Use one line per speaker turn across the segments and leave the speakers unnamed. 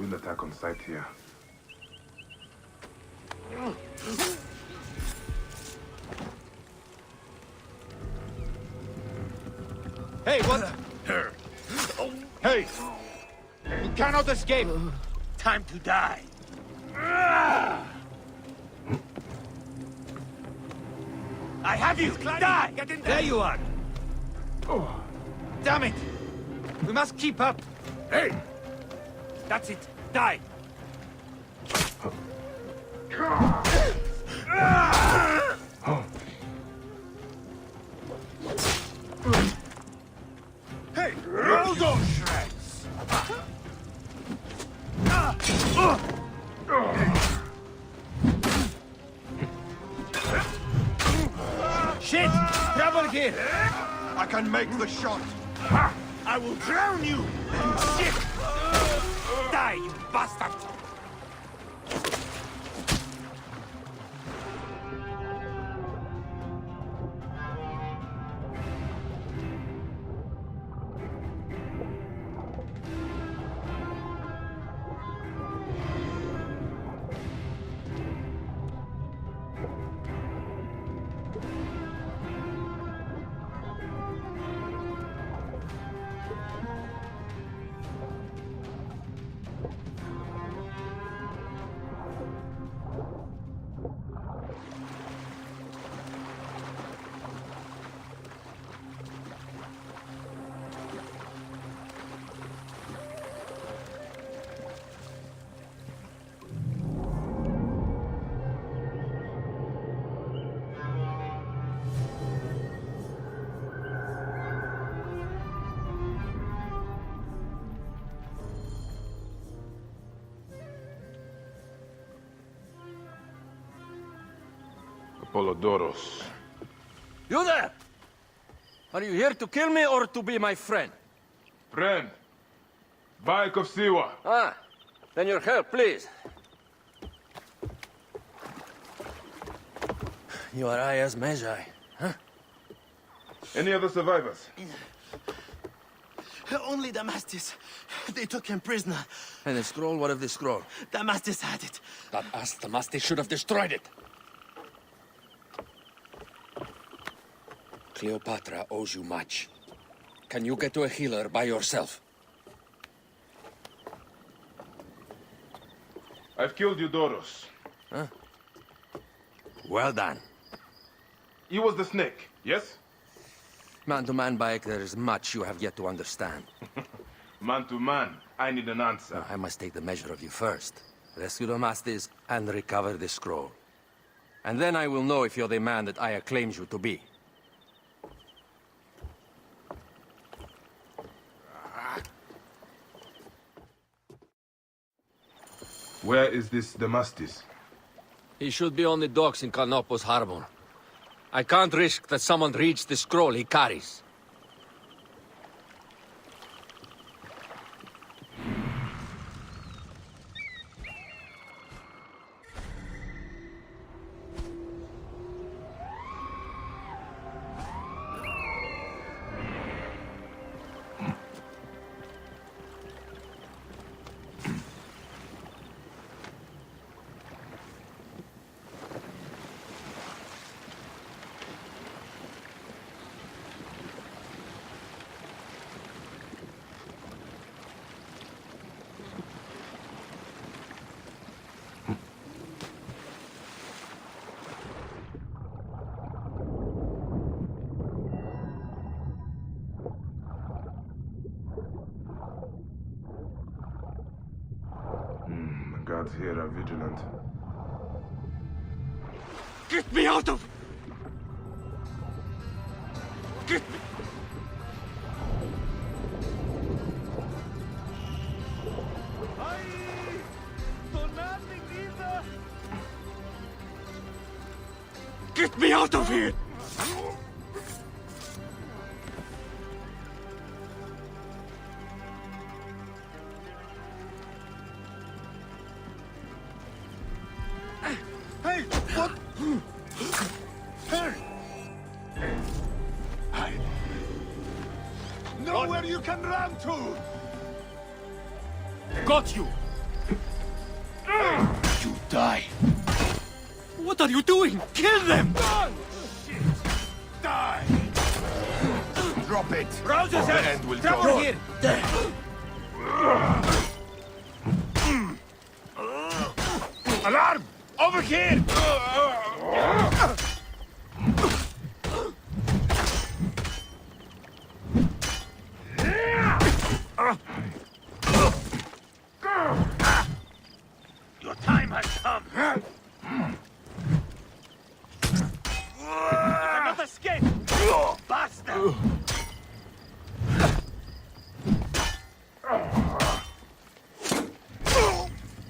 wouldn't attack on sight here.
Hey, what? Hey! You cannot escape!
Time to die. I have you! Die!
Get in there! You are!
Oh.
Damn it! We must keep up!
Hey! That's it! Die!
Hey! Roll those shreds! Shit! Trouble here!
I can make the shot.
I will drown you! Shit! Die, you bastard!
Apollodoros.
You there! Are you here to kill me or to be my friend?
Friend. Bike of Siwa.
Ah, then your help, please. You are Aya's Magi, huh?
Any other survivors?
Only Damastis. They took him prisoner.
And the scroll? What of the scroll?
Damastis had it.
That ass Damastis should have destroyed it. Cleopatra owes you much. Can you get to a healer by yourself?
I've killed Eudoros.
Huh? Well done.
He was the snake, yes?
Man to man, Bayek, there is much you have yet to understand.
Man to man, I need an answer.
I must take the measure of you first. Rescue Damastis and recover the scroll. And then I will know if you're the man that Aya claims you to be.
Where is this Damastis?
He should be on the docks in Canopus Harbor. I can't risk that someone reads the scroll he carries.
The guards here are vigilant.
Get me out of... Get me... Get me out of here!
Hey, what? Hey! Hide. Nowhere you can run to!
Got you! You die.
What are you doing? Kill them!
Die! Drop it.
Rouse
The
yourself!
end will
Trouble
come.
here!
Alarm! Over here! Your time has come. You cannot escape! Bastard!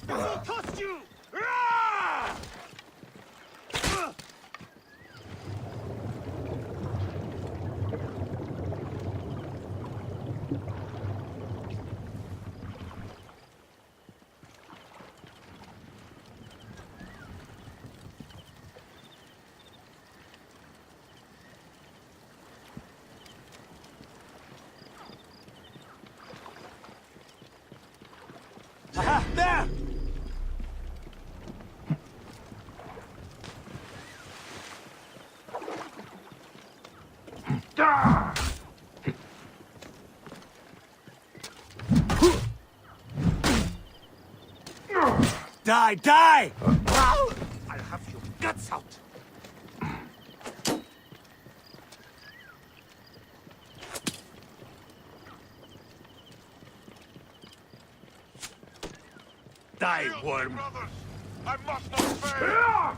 I'll toss you!
Aha! There! Die! Die!
I'll have your guts out. Die, worm.
Brothers, I must not fail.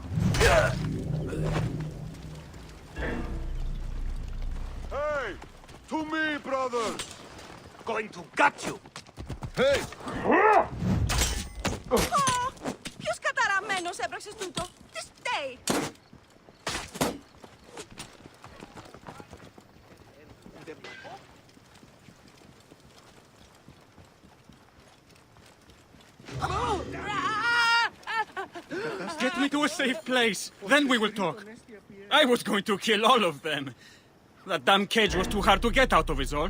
Hey, to me, brothers.
Going to gut you.
Hey,
Ποιος καταραμένος έπραξες τούτο? Τι στέει?
Get me to a safe place. Then we will talk. I was going to kill all of them. That damn cage was too hard to get out of, is all.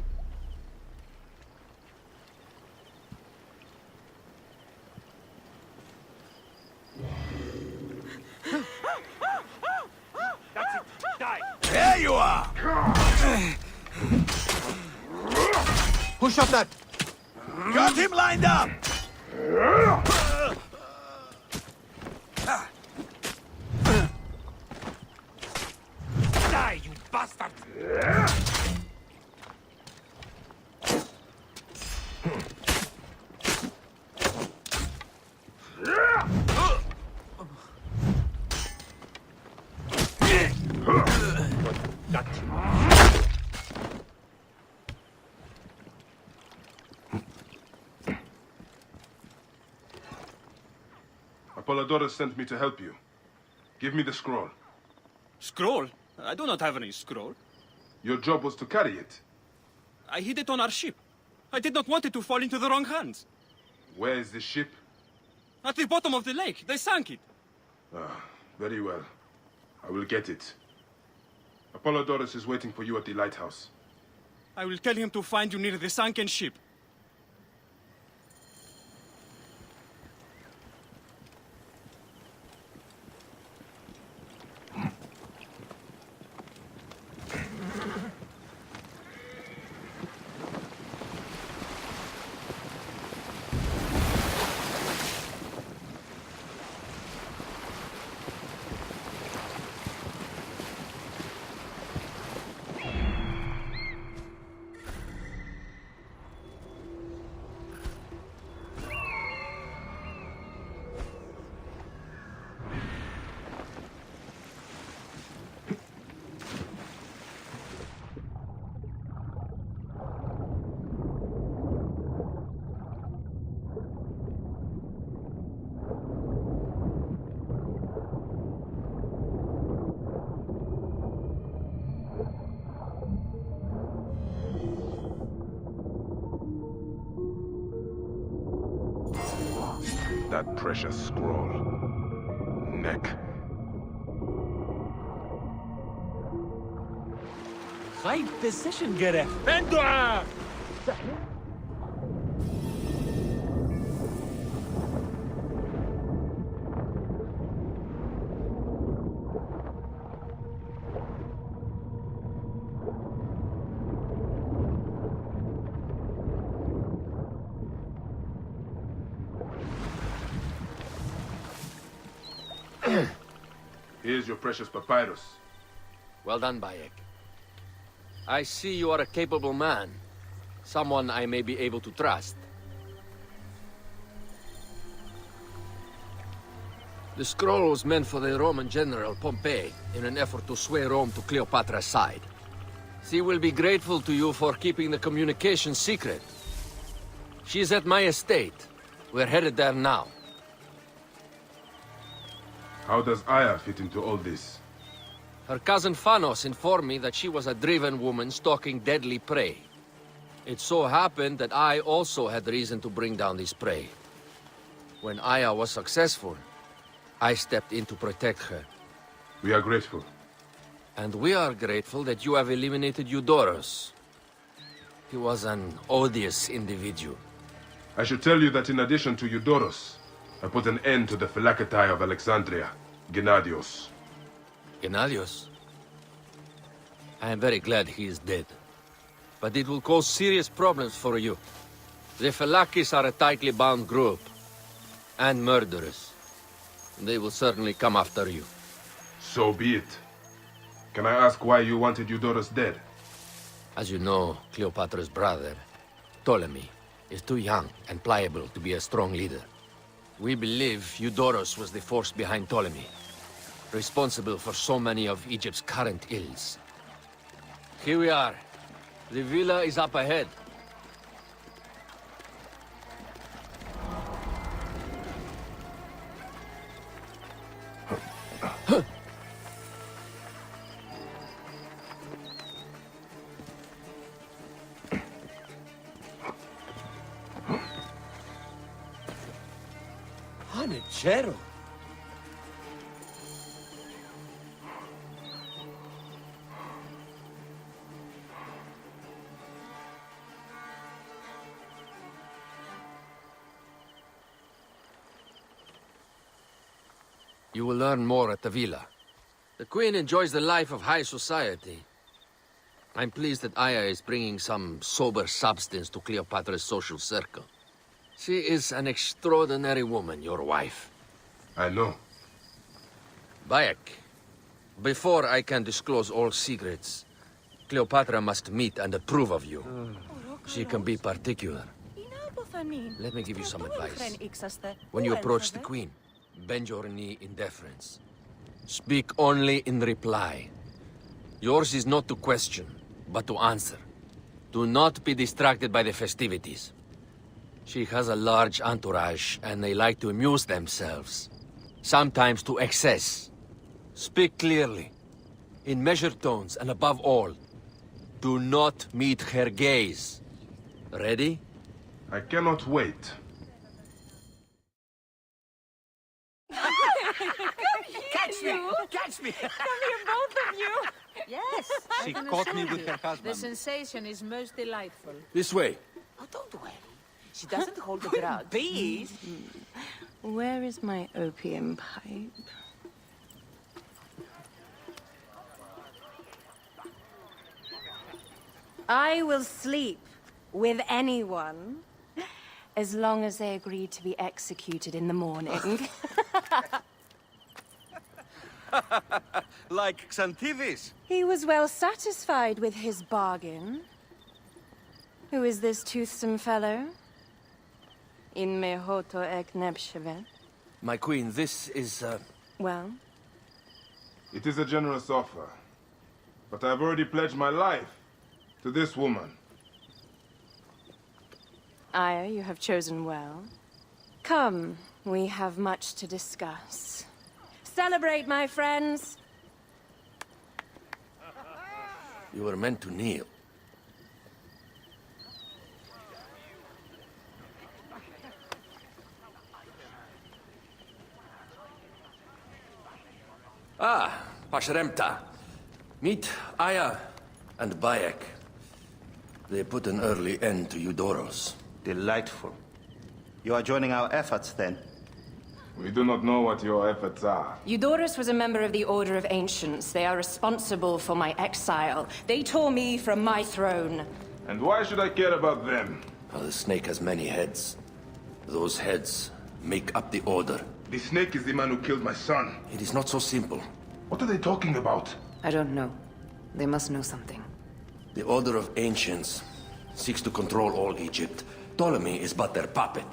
That's it. Die.
There you are! Who shot that? Got him lined up!
Die, you bastard.
Apollodorus sent me to help you. Give me the scroll.
Scroll? I do not have any scroll.
Your job was to carry it.
I hid it on our ship. I did not want it to fall into the wrong hands.
Where is the ship?
At the bottom of the lake. They sank it.
Ah, very well. I will get it. Apollodorus is waiting for you at the lighthouse.
I will tell him to find you near the sunken ship.
That precious scroll. Neck.
Right decision گرفت.
Here's your precious papyrus.
Well done, Bayek. I see you are a capable man. Someone I may be able to trust. The scroll was meant for the Roman general Pompey in an effort to sway Rome to Cleopatra's side. She will be grateful to you for keeping the communication secret. She's at my estate. We're headed there now.
How does Aya fit into all this?
Her cousin Phanos informed me that she was a driven woman stalking deadly prey. It so happened that I also had reason to bring down this prey. When Aya was successful, I stepped in to protect her.
We are grateful.
And we are grateful that you have eliminated Eudorus. He was an odious individual.
I should tell you that in addition to Eudorus, I put an end to the Phylacetae of Alexandria, Gennadios.
Gennadios? I am very glad he is dead. But it will cause serious problems for you. The Phylakis are a tightly bound group. And murderers. They will certainly come after you.
So be it. Can I ask why you wanted Eudorus dead?
As you know, Cleopatra's brother, Ptolemy, is too young and pliable to be a strong leader. We believe Eudorus was the force behind Ptolemy, responsible for so many of Egypt's current ills. Here we are. The villa is up ahead.
Hanechero.
You will learn more at the villa. The Queen enjoys the life of high society. I'm pleased that Aya is bringing some sober substance to Cleopatra's social circle. She is an extraordinary woman, your wife.
I know.
Bayek, before I can disclose all secrets, Cleopatra must meet and approve of you. She can be particular. Let me give you some advice. When you approach the Queen, bend your knee in deference. Speak only in reply. Yours is not to question, but to answer. Do not be distracted by the festivities. She has a large entourage, and they like to amuse themselves. Sometimes to excess. Speak clearly, in measured tones, and above all, do not meet her gaze. Ready?
I cannot wait.
Catch me!
Catch me!
Come here, both of you!
Yes,
She
I can
caught me
assure
with
you.
her husband.
The sensation is most delightful.
This way.
Oh, don't worry. She doesn't hold a grudge.
Bees?
Where is my opium pipe? I will sleep with anyone as long as they agree to be executed in the morning.
Like Xantivis.
He was well satisfied with his bargain. Who is this toothsome fellow? In mehoto ek nebshevet.
My queen, this is,
Well,
It is a generous offer. But I've already pledged my life to this woman.
Aya, you have chosen well. Come, we have much to discuss. Celebrate, my friends!
you were meant to kneel. Ah, Pashremta. Meet Aya and Bayek. They put an early end to Eudorus.
Delightful. You are joining our efforts, then?
We do not know what your efforts are.
Eudorus was a member of the Order of Ancients. They are responsible for my exile. They tore me from my throne.
And why should I care about them?
Now, the snake has many heads. Those heads make up the Order.
The snake is the man who killed my son.
It is not so simple.
What are they talking about?
I don't know. They must know something.
The Order of Ancients seeks to control all Egypt. Ptolemy is but their puppet.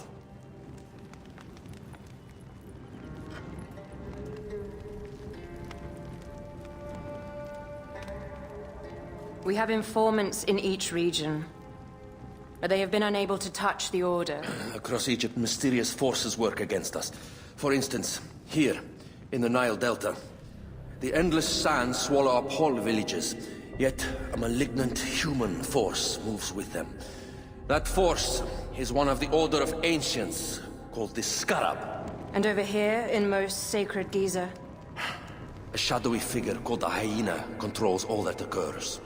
We have informants in each region, but they have been unable to touch the Order.
Across Egypt, mysterious forces work against us. For instance, here, in the Nile Delta, the endless sands swallow up whole villages, yet a malignant human force moves with them. That force is one of the Order of Ancients, called the Scarab.
And over here, in most sacred Giza?
A shadowy figure called the Hyena controls all that occurs.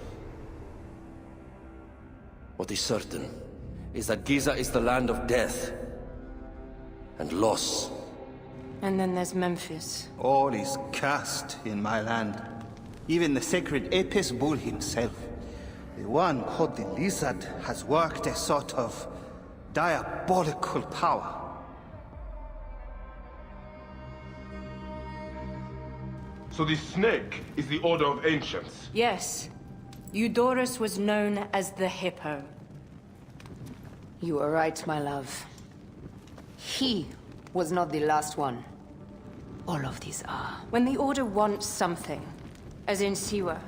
What is certain is that Giza is the land of death and loss.
And then there's Memphis.
All is cursed in my land. Even the sacred Apis bull himself. The one called the Lizard has worked a sort of diabolical power.
So the snake is the Order of Ancients?
Yes. Eudorus was known as the Hippo.
You are right, my love. He was not the last one. All of these are.
When the Order wants something, as in Siwa,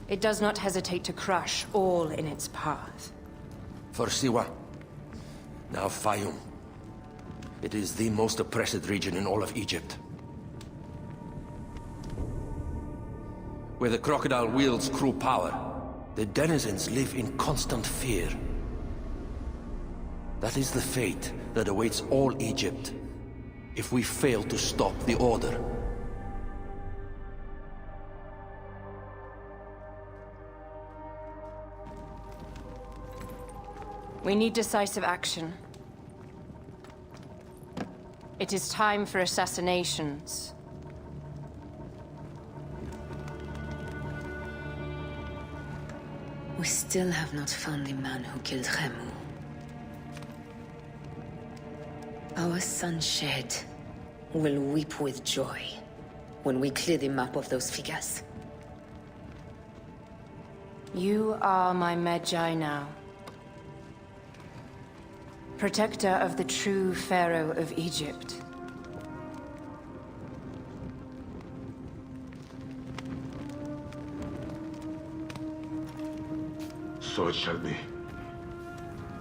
it does not hesitate to crush all in its path.
For Siwa, now Fayum. It is the most oppressed region in all of Egypt. Where the crocodile wields cruel power, the denizens live in constant fear. That is the fate that awaits all Egypt if we fail to stop the Order.
We need decisive action. It is time for assassinations.
We still have not found the man who killed Khemu. Our son Shed will weep with joy when we clear the map of those figures.
You are my Magi now. Protector of the true Pharaoh of Egypt.
So it shall be.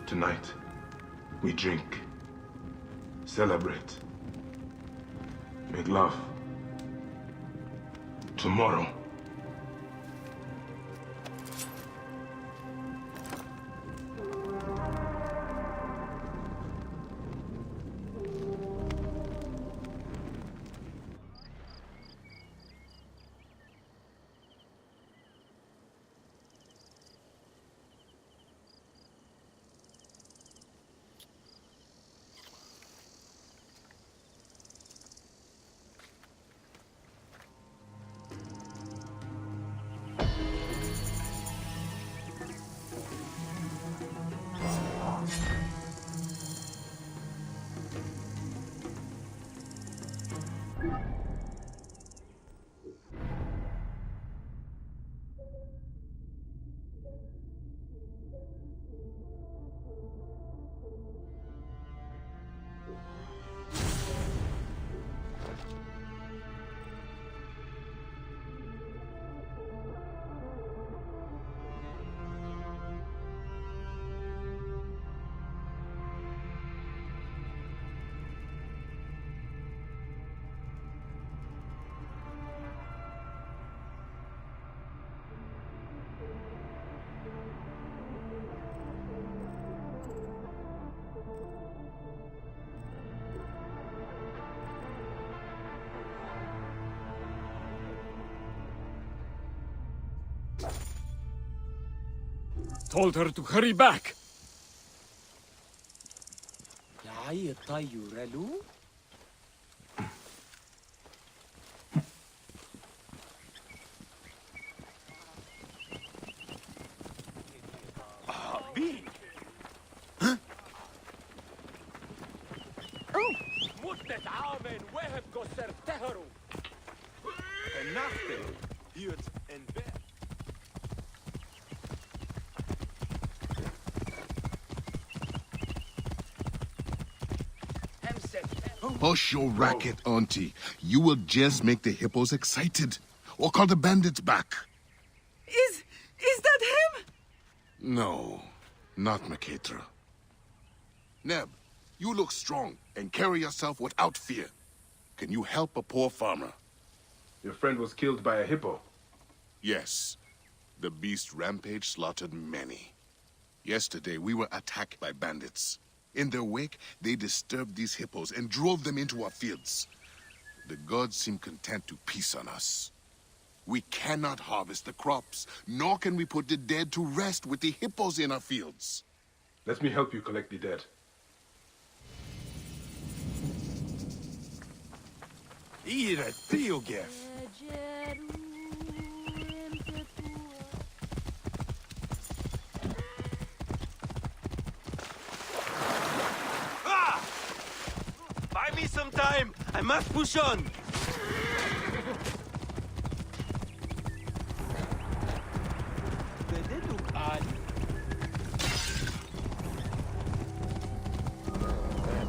Tonight, we drink, celebrate, make love. Tomorrow,
Told her to hurry back.
Hush your racket, Auntie. You will just make the hippos excited. Or call the bandits back.
Is that him?
No, not Maketra. Neb, you look strong and carry yourself without fear. Can you help a poor farmer?
Your friend was killed by a hippo.
Yes. The beast rampage slaughtered many. Yesterday, we were attacked by bandits. In their wake, they disturbed these hippos and drove them into our fields. The gods seem content to peace on us. We cannot harvest the crops, nor can we put the dead to rest with the hippos in our fields.
Let me help you collect the dead.
Ira trio gef. Buy me some time! I must push on!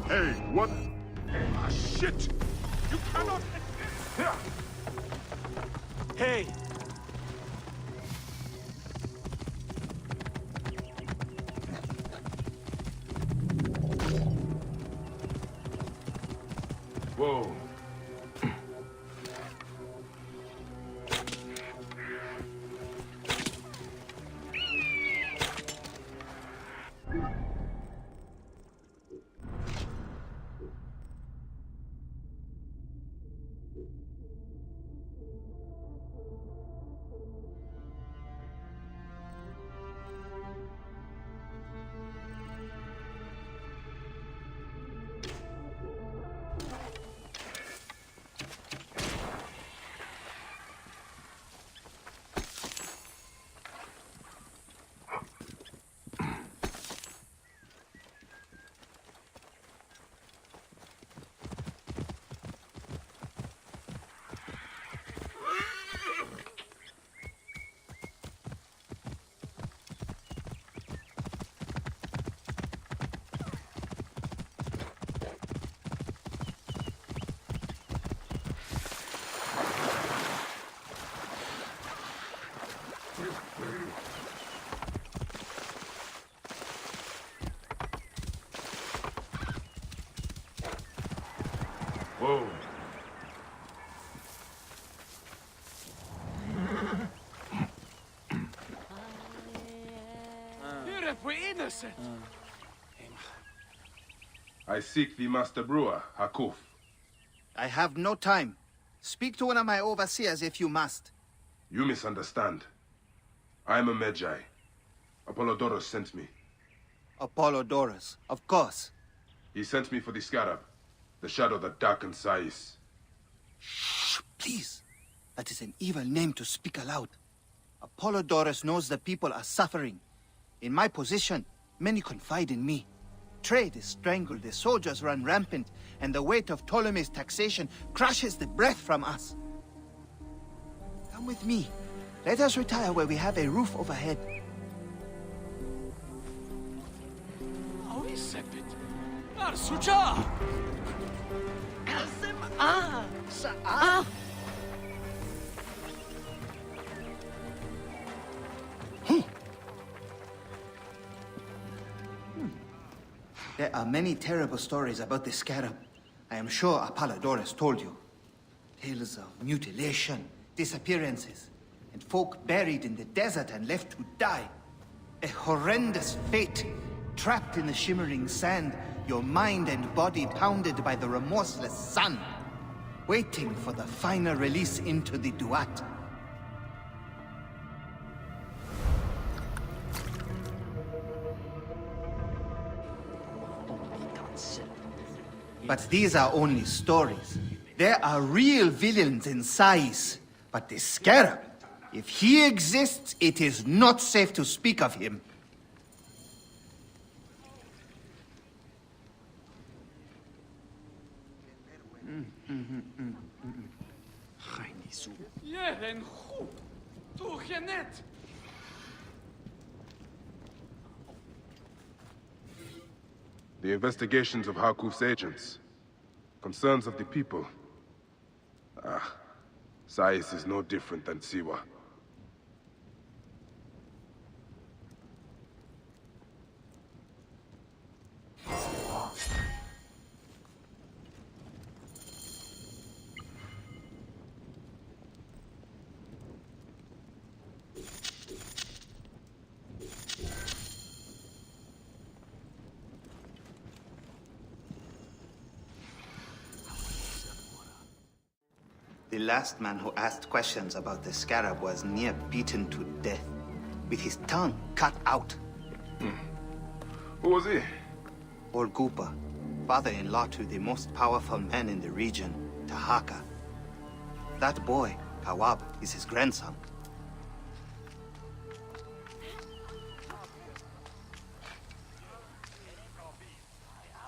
Hey, what?
Ah, shit! You cannot...
Hey!
Whoa. Whoa.
We're innocent!
I seek the Master Brewer, Hakuf.
I have no time. Speak to one of my overseers if you must.
You misunderstand. I am a Magi. Apollodorus sent me.
Apollodorus, of course.
He sent me for the scarab, the shadow that darkens Sais.
Shh, please. That is an evil name to speak aloud. Apollodorus knows the people are suffering. In my position, many confide in me. Trade is strangled, the soldiers run rampant, and the weight of Ptolemai's taxation crushes the breath from us. Come with me. Let us retire where we have a roof overhead. There are many terrible stories about the scarab. I am sure Apollodorus told you. Tales of mutilation, disappearances, and folk buried in the desert and left to die. A horrendous fate, trapped in the shimmering sand, your mind and body pounded by the remorseless sun, waiting for the final release into the Duat. But these are only stories. There are real villains in Sais. But the Scarab, if he exists, it is not safe to speak of him.
The investigations of Hakuf's agents. Concerns of the people. Sais is no different than Siwa.
The last man who asked questions about the scarab was near beaten to death, with his tongue cut out.
Who was he?
Orgupa, father-in-law to the most powerful man in the region, Tahaka. That boy, Kawab, is his grandson.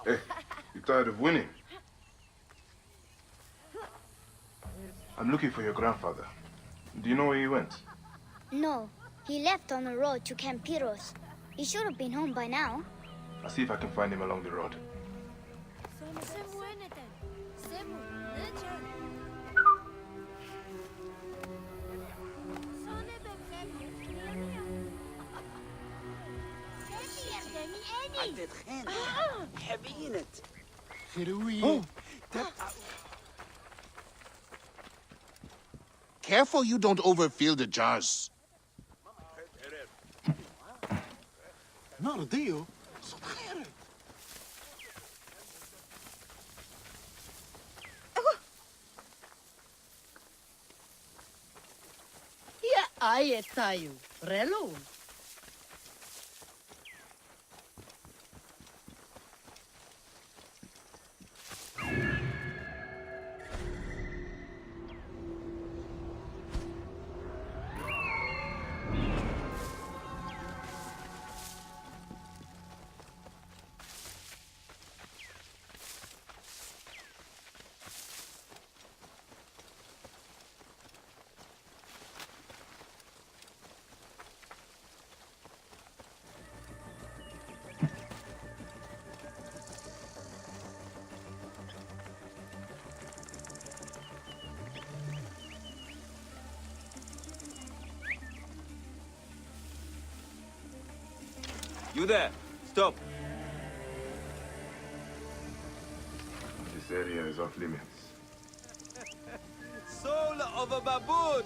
Hey, you tired of winning? I'm looking for your grandfather. Do you know where he went?
No, he left on the road to Campiros. He should have been home by now.
I'll see if I can find him along the road.
Oh.
Careful you don't overfill the jars.
Nordeo.
Ja, ai tayo. Relo.
You there! Stop!
This area is off limits.
Soul of a baboon!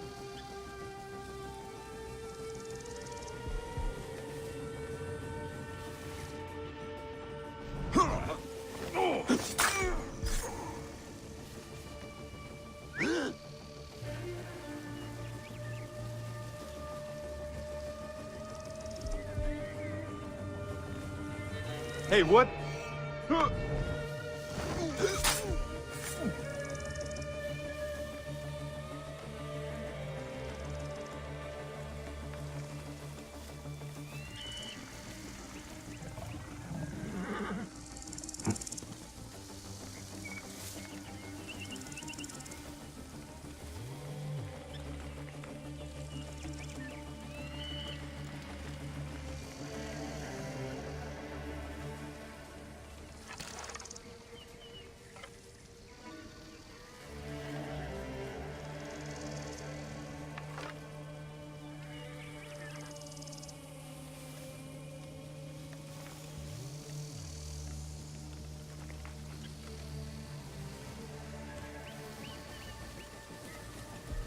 Hey, what?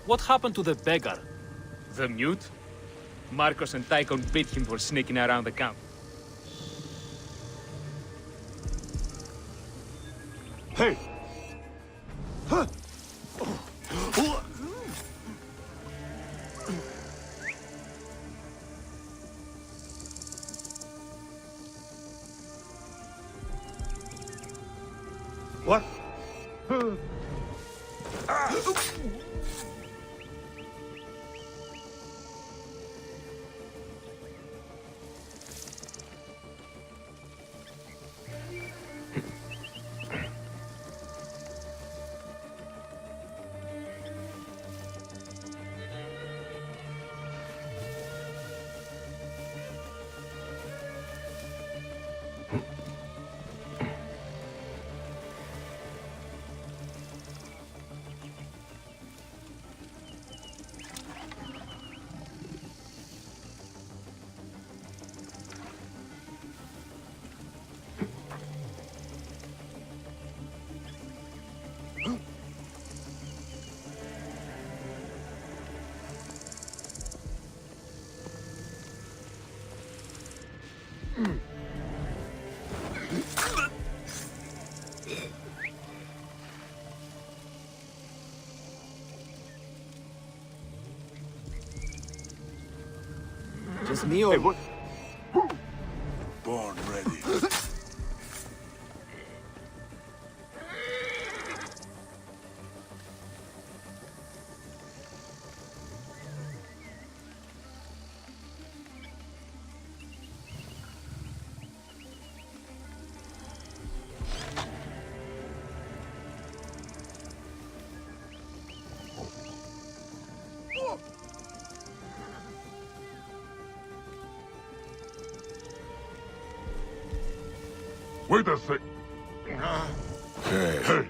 What happened to the beggar? The mute? Marcos and Tychon beat him for sneaking around the camp.
Hey!
Huh.
What?
Just me or...
Born ready.
Wait a sec.
Hey.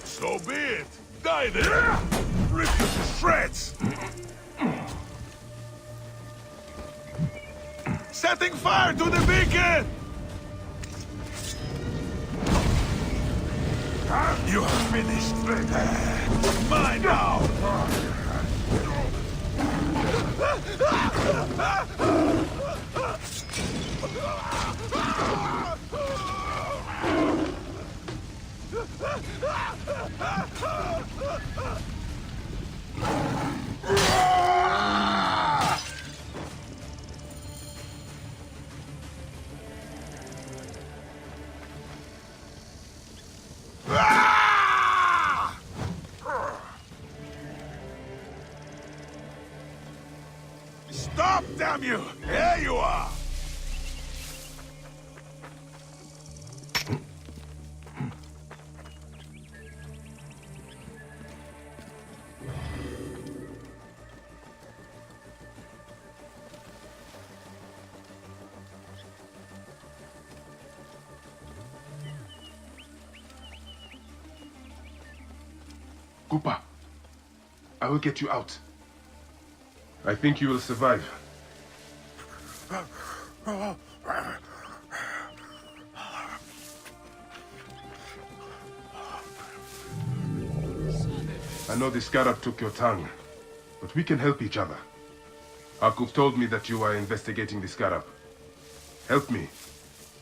So be it. Die there. Rip you to shreds. Setting fire to the beacon. You are finished. Mine now. Stop, damn you! There you are!
Cooper, I will get you out. I think you will survive. I know the scarab took your tongue, but we can help each other. Akuf told me that you are investigating the scarab. Help me,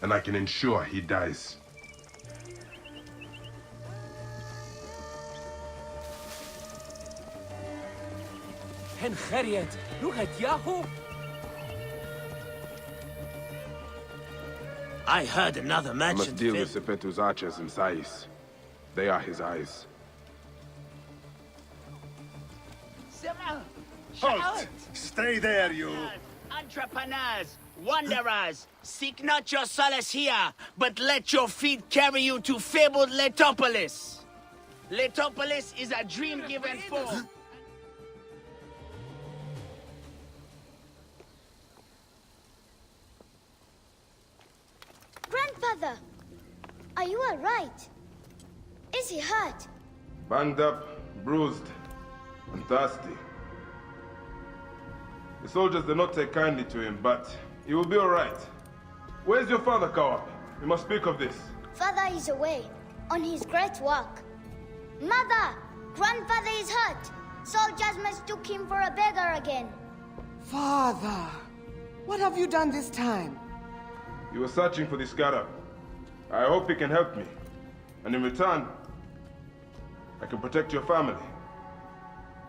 and I can ensure he dies.
I heard another
I
mansion.
must deal with Sepetu's archers in Sais. They are his eyes.
Halt!
Stay there, you!
Entrepreneurs, wanderers, seek not your solace here, but let your feet carry you to fabled Letopolis. Letopolis is a dream given form.
Grandfather, are you all right? Is he hurt?
Banged up, bruised, and thirsty. The soldiers did not take kindly to him, but he will be all right. Where's your father, Kawap? We must speak of this.
Father is away, on his great work. Mother! Grandfather is hurt! Soldiers mistook him for a beggar again.
Father, what have you done this time?
You were searching for the scarab. I hope he can help me. And in return, I can protect your family.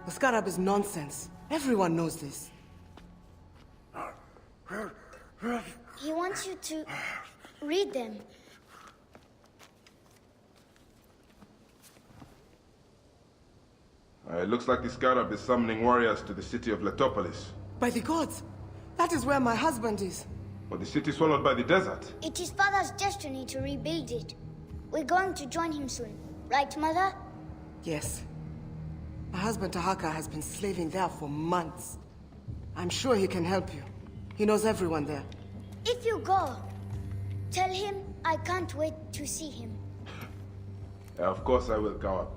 The scarab is nonsense. Everyone knows this.
He wants you to read them.
It looks like the scarab is summoning warriors to the city of Letopolis.
By the gods! That is where my husband is.
But the city swallowed by the desert.
It is Father's destiny to rebuild it. We're going to join him soon. Right, Mother?
Yes. My husband Tahaka has been slaving there for months. I'm sure he can help you. He knows everyone there.
If you go, tell him I can't wait to see him.
Of course I will, Kawap.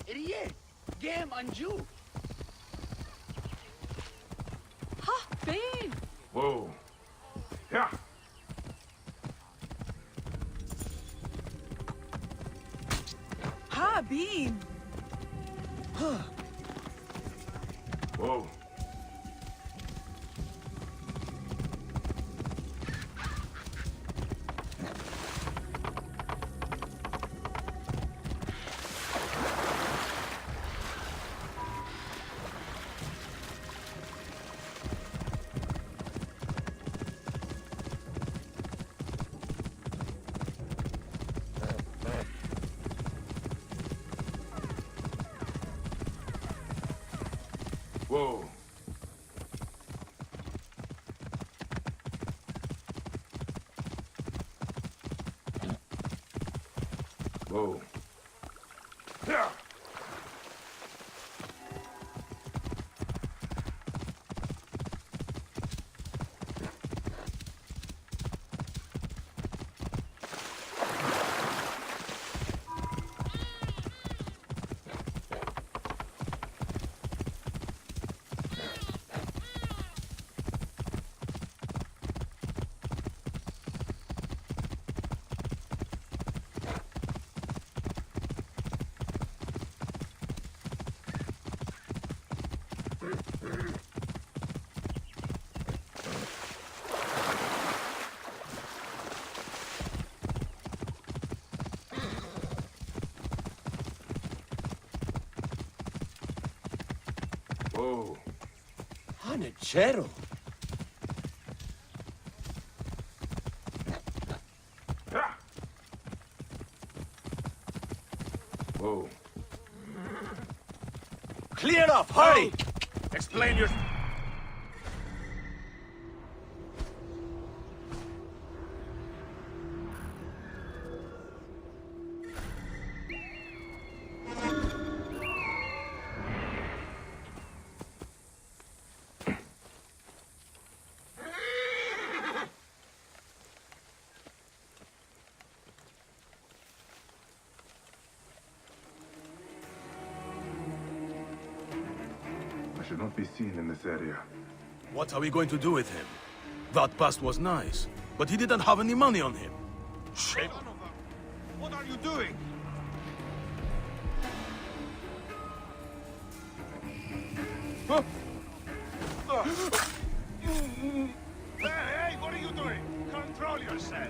Idiot! Game on you!
Ha, babe!
Whoa. Yeah.
Ha, Bean!
Whoa. Whoa. Whoa. Yeah. Whoa.
Hanechero.
Ah. Whoa.
Clear up, hurry!
Explain your...
I should not be seen in this area.
What are we going to do with him? That past was nice, but he didn't have any money on him. Shame.
What are you doing? Hey, what are you doing? Control yourself.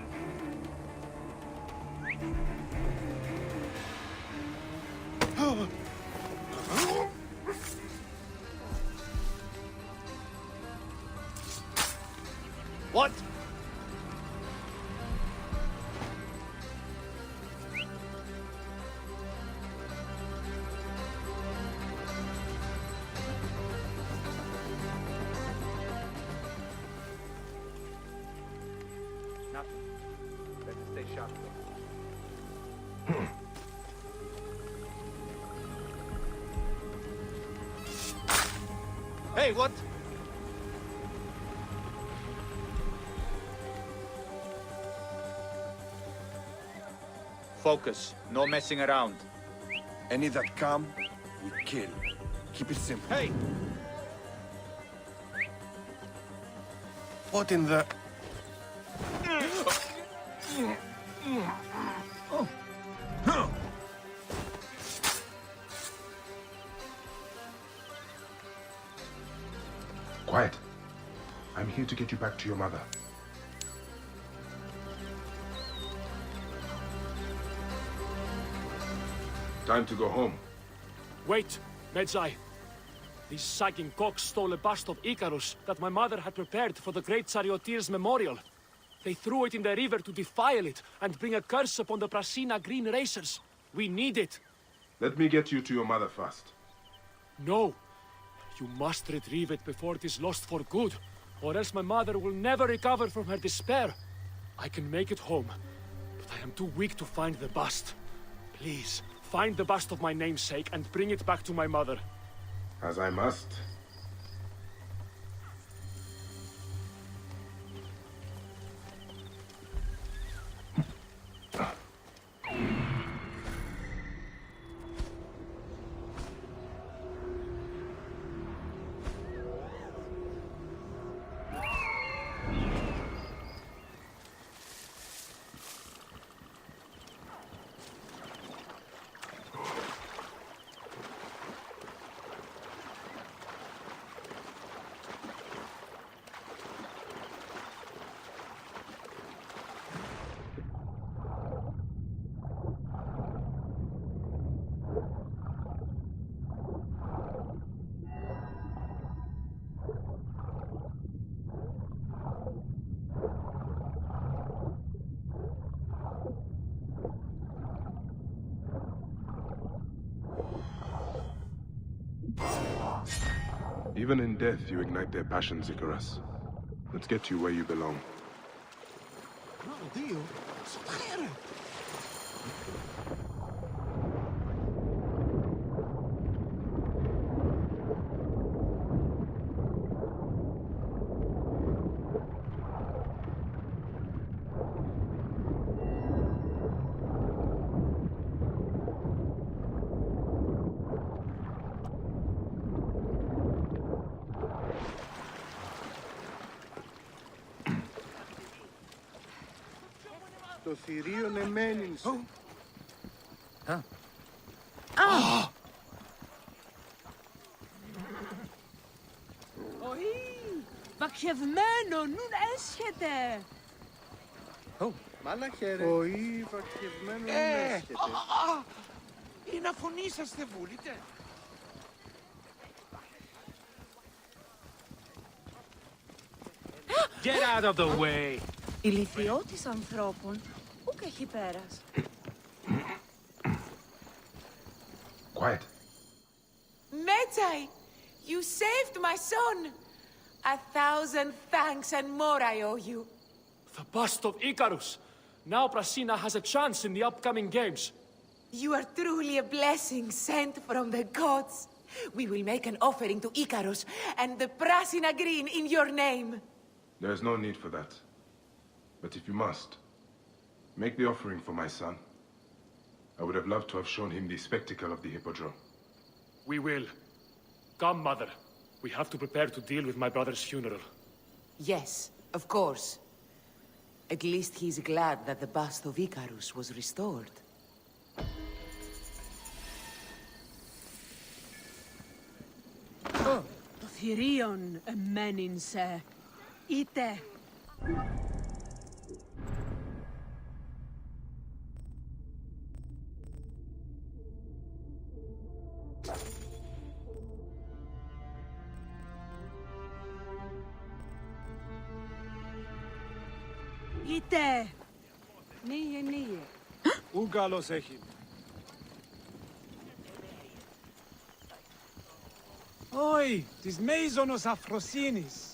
What?
Nothing. Better stay sharp.
Hey, what?
Focus. No messing around.
Any that come, we kill. Keep it simple.
Hey!
What in the...
Quiet. I'm here to get you back to your mother. Time to go home.
Wait, Medjay. These sagging cocks stole a bust of Icarus that my mother had prepared for the great charioteer's memorial. They threw it in the river to defile it and bring a curse upon the Prasina green racers. We need it.
Let me get you to your mother first.
No. You must retrieve it before it is lost for good, or else my mother will never recover from her despair. I can make it home, but I am too weak to find the bust. Please, find the bust of my namesake and bring it back to my mother.
As I must. Even in death, you ignite their passions, Icarus. Let's get you where you belong.
Το θηρίον εμένυνσε.
Όχι! Βαξευμένο, νουν έσχεται!
Μάλακε ρε. Όχι, βαξευμένο νουν έσχεται.
Είναι αφωνήσαστε βούλετε.
Get out of the way!
Ηλιθιώτης ανθρώπων, ούκ έχει πέρας.
Quiet.
Medjay, you saved my son! 1,000 thanks and more I owe you.
The bust of Icarus! Now Prasina has a chance in the upcoming games.
You are truly a blessing sent from the gods. We will make an offering to Icarus and the Prasina Green in your name.
There is no need for that. But if you must, make the offering for my son. I would have loved to have shown him the spectacle of the Hippodrome.
We will. Come, mother. We have to prepare to deal with my brother's funeral.
Yes, of course. At least he's glad that the bust of Icarus was restored.
Το θηρίον εμένυνσε. Είτε. Είτε. Νίγε.
Ου καλός έχει.
Όχι, της μέιζωνος αφροσύνης.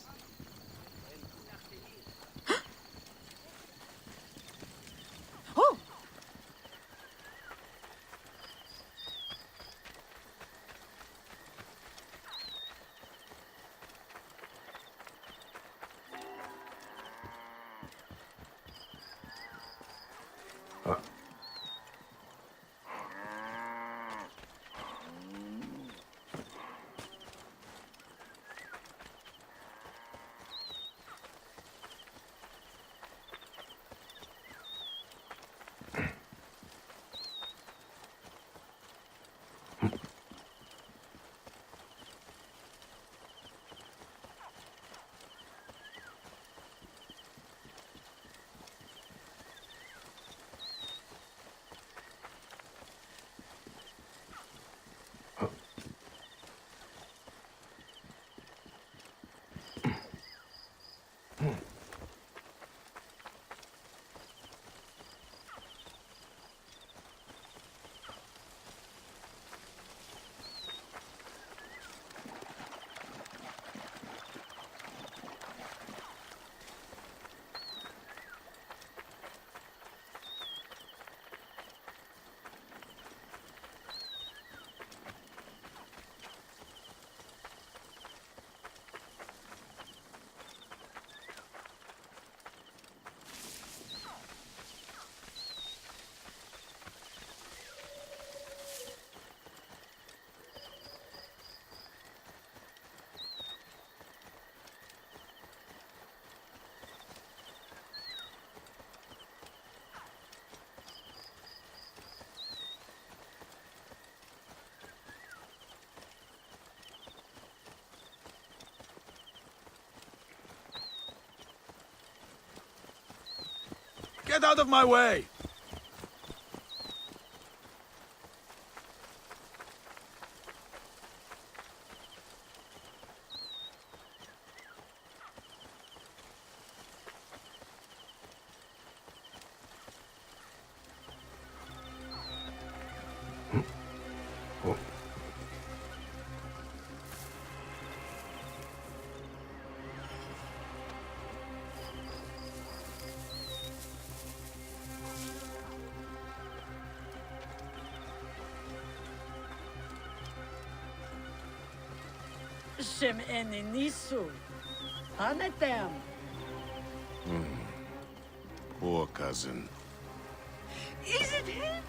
Get out of my way!
Shem eni nisu. Hanetem.
Poor cousin.
Is it him?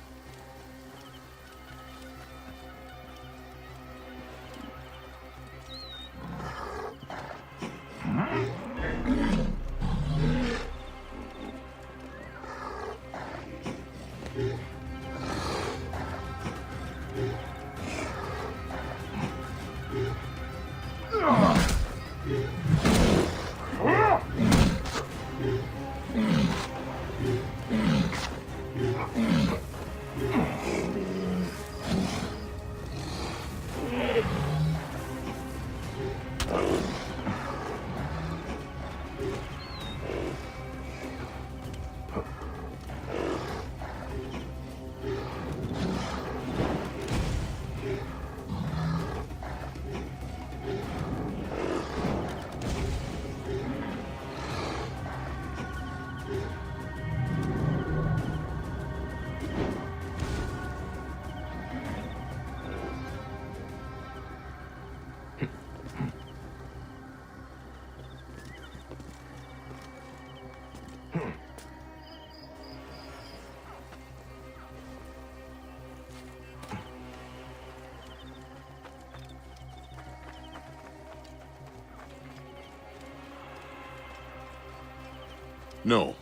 No,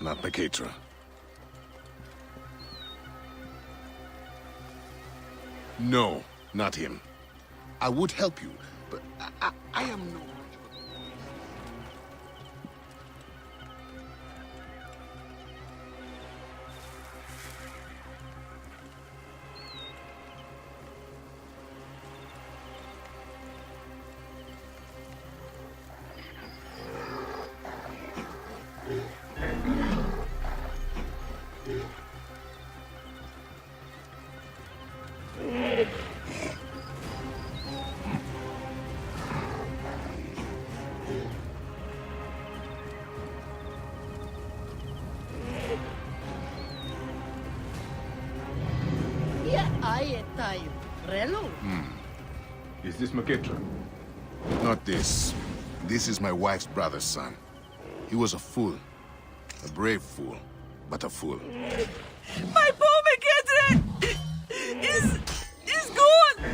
not Makatra. No, not him. I would help you, but I am no...
Is this Makatra?
Not this. This is my wife's brother's son. He was a fool. A brave fool, but a fool.
My poor McKenzie is gone!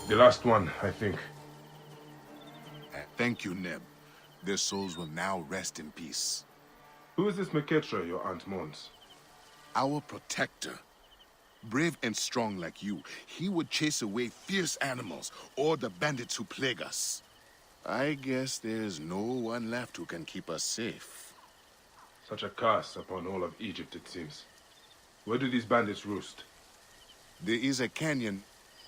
The last one, I think.
Thank you, Neb. Their souls will now rest in peace.
Who is this Makatra your aunt mourns?
Our protector. Brave and strong like you, he would chase away fierce animals or the bandits who plague us. I guess there's no one left who can keep us safe.
Such a curse upon all of Egypt, it seems. Where do these bandits roost?
There is a canyon.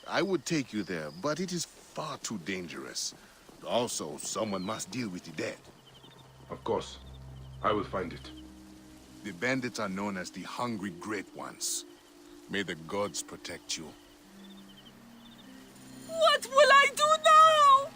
I would take you there, but it is far too dangerous. Also, someone must deal with the dead.
Of course. I will find it.
The bandits are known as the Hungry Great Ones. May the gods protect you.
What will I do now?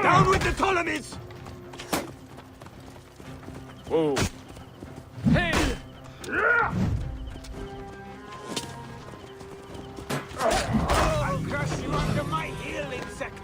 Down with the Ptolemies!
Whoa.
Hey! I'll crush you under my heel, insect!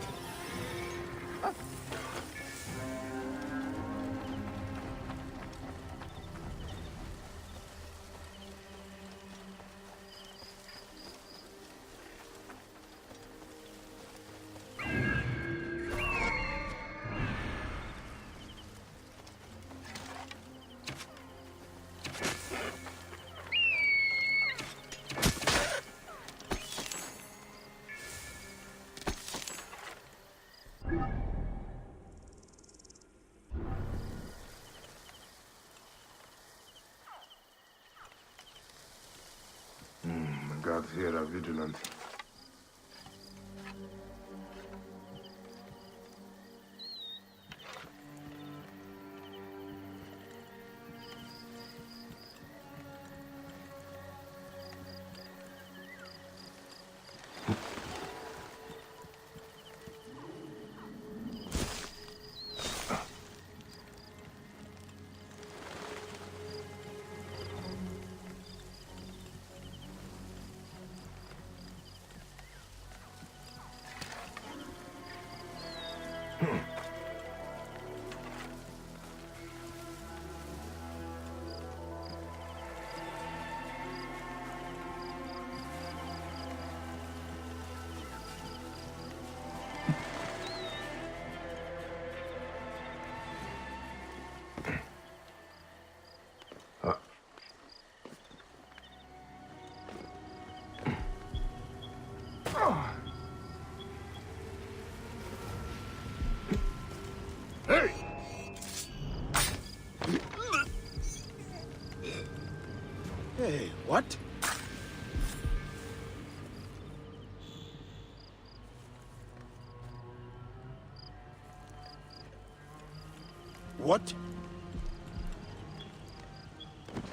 The guards here are vigilant.
Hey!
Hey, what?
What?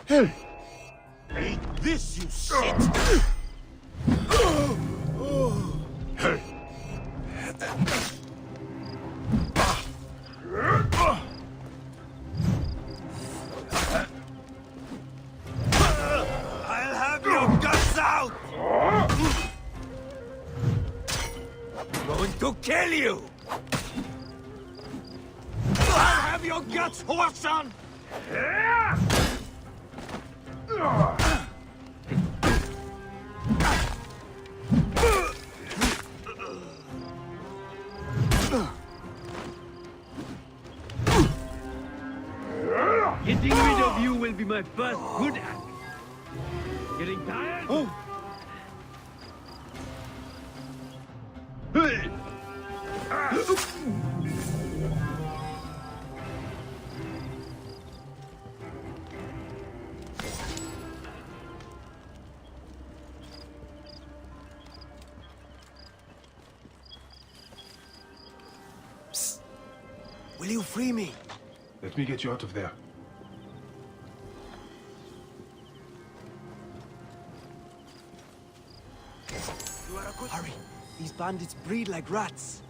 Hey! Eat this, you shit!
Hey!
I'll have your guts out! I'm going to kill you! I'll have your guts, whoreson!
Getting rid of you will be my first good act. Getting tired? Oh. Hey!
Psst. Will you free me?
Let me get you out of there.
Hurry. These bandits breed like rats.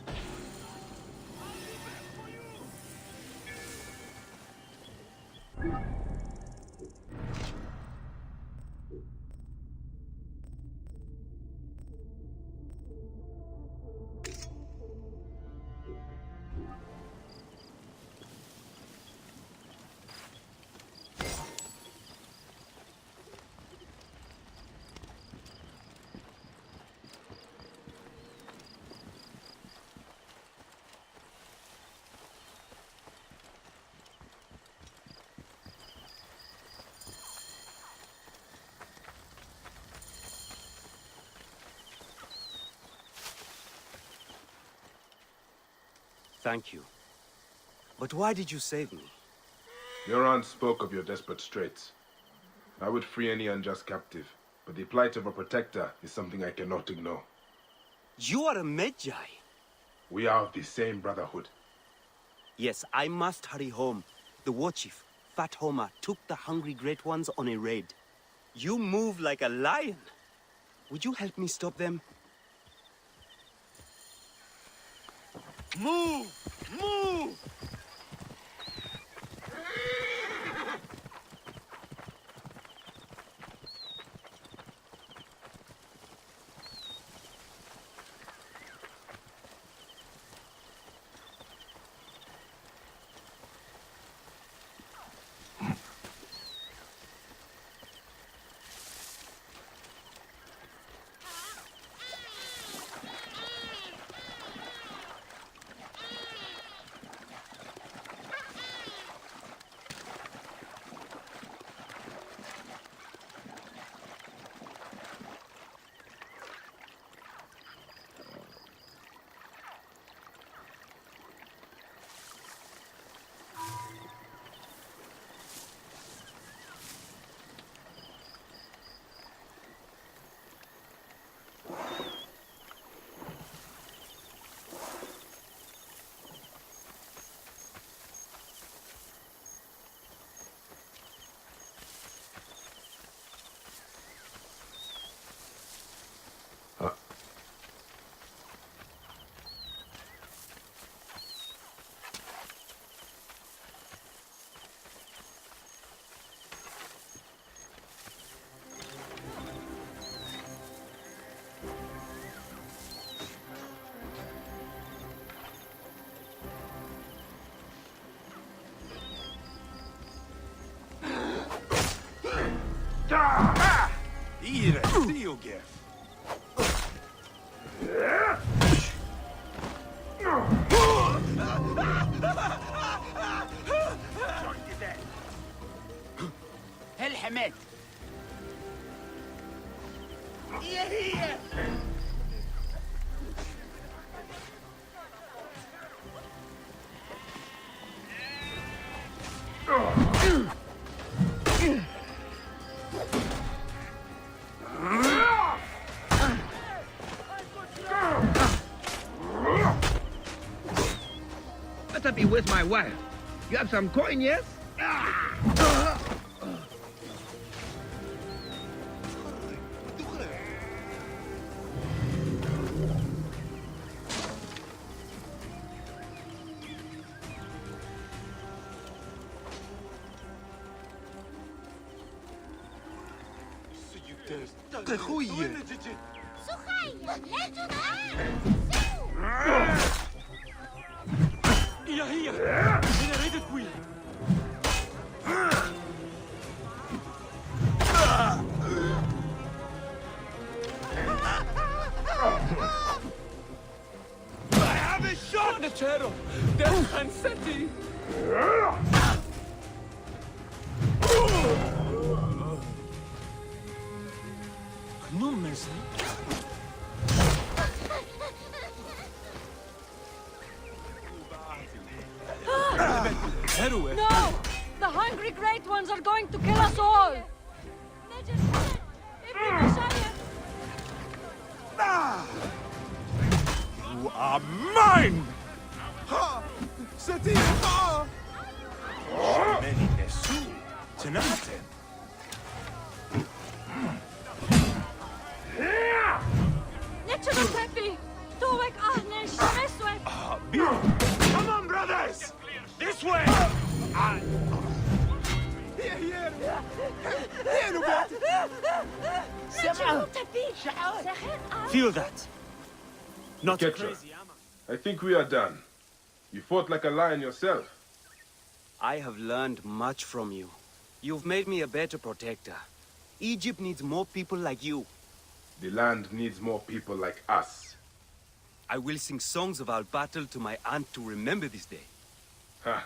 Thank you. But why did you save me?
Your aunt spoke of your desperate straits. I would free any unjust captive, but the plight of a protector is something I cannot ignore.
You are a Magi.
We are of the same brotherhood.
Yes, I must hurry home. The war chief, Fat Homer, took the hungry great ones on a raid. You move like a lion. Would you help me stop them?
Move! Move!
Ire, Dio Gef.
Hel Hamed. Yeah.
Better be with my wife. You have some coin, yes?
No! The hungry great ones are going to kill us all!
You are mine! Ha! Seti! Ha! Many Nesu! Tenante! Come on, brothers! This way! Here!
Feel that? Not
Ketra,
crazy, am
I think we are done. You fought like a lion yourself.
I have learned much from you. You've made me a better protector. Egypt needs more people like you.
The land needs more people like us.
I will sing songs of our battle to my aunt to remember this day.
Ha!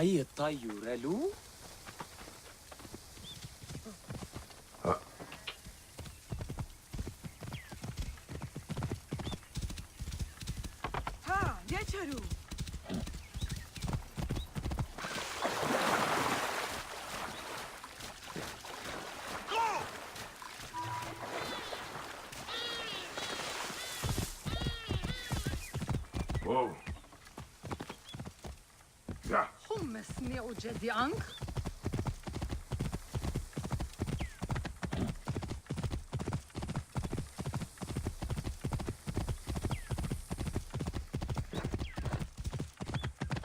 هي الطيورة له؟
ها يجروا.
Whoa. Yeah.
هم سمعوا جدي عنك؟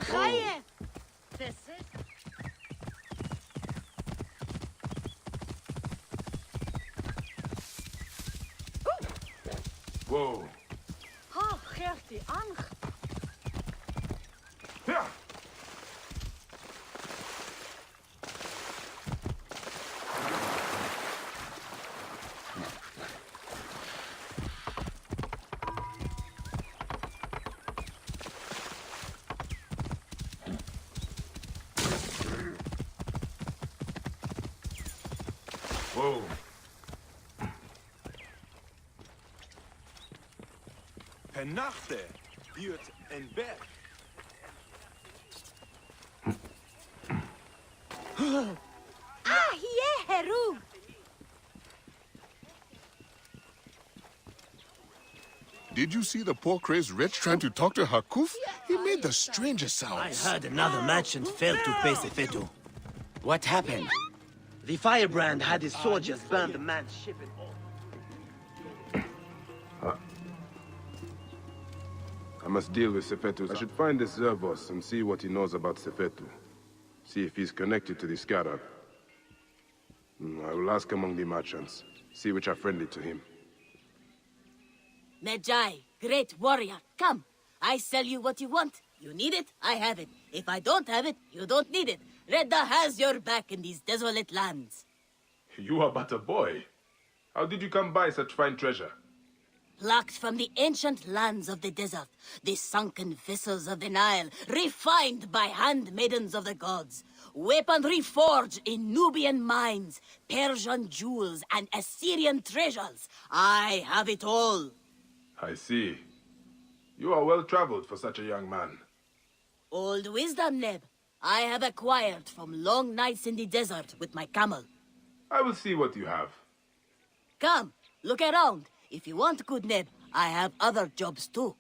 خايف.
Whoa.
ها خيرتي عنك.
Yeah. Whoa.
Pennachte wird ein Berg.
هرو.
Did you see the poor crazed wretch trying to talk to Hakuf? He made the strangest
I
sounds.
heard another merchant failed to pay Sefeto. What happened? The firebrand had his soldiers burn the man's ship and all.
I must deal with Sefetu. I should find this Zervos and see what he knows about Sefetu. See if he's connected to the Scarab. I will ask among the merchants. See which are friendly to him.
Medjai, great warrior, come. I sell you what you want. You need it, I have it. If I don't have it, you don't need it. Redda has your back in these desolate lands.
You are but a boy. How did you come by such fine treasure?
Plucked from the ancient lands of the desert, the sunken vessels of the Nile, refined by handmaidens of the gods, weaponry forged in Nubian mines, Persian jewels, and Assyrian treasures. I have it all.
I see. You are well traveled for such a young man.
Old wisdom, Neb. I have acquired from long nights in the desert with my camel.
I will see what you have.
Come, look around. If you want good Neb, I have other jobs too.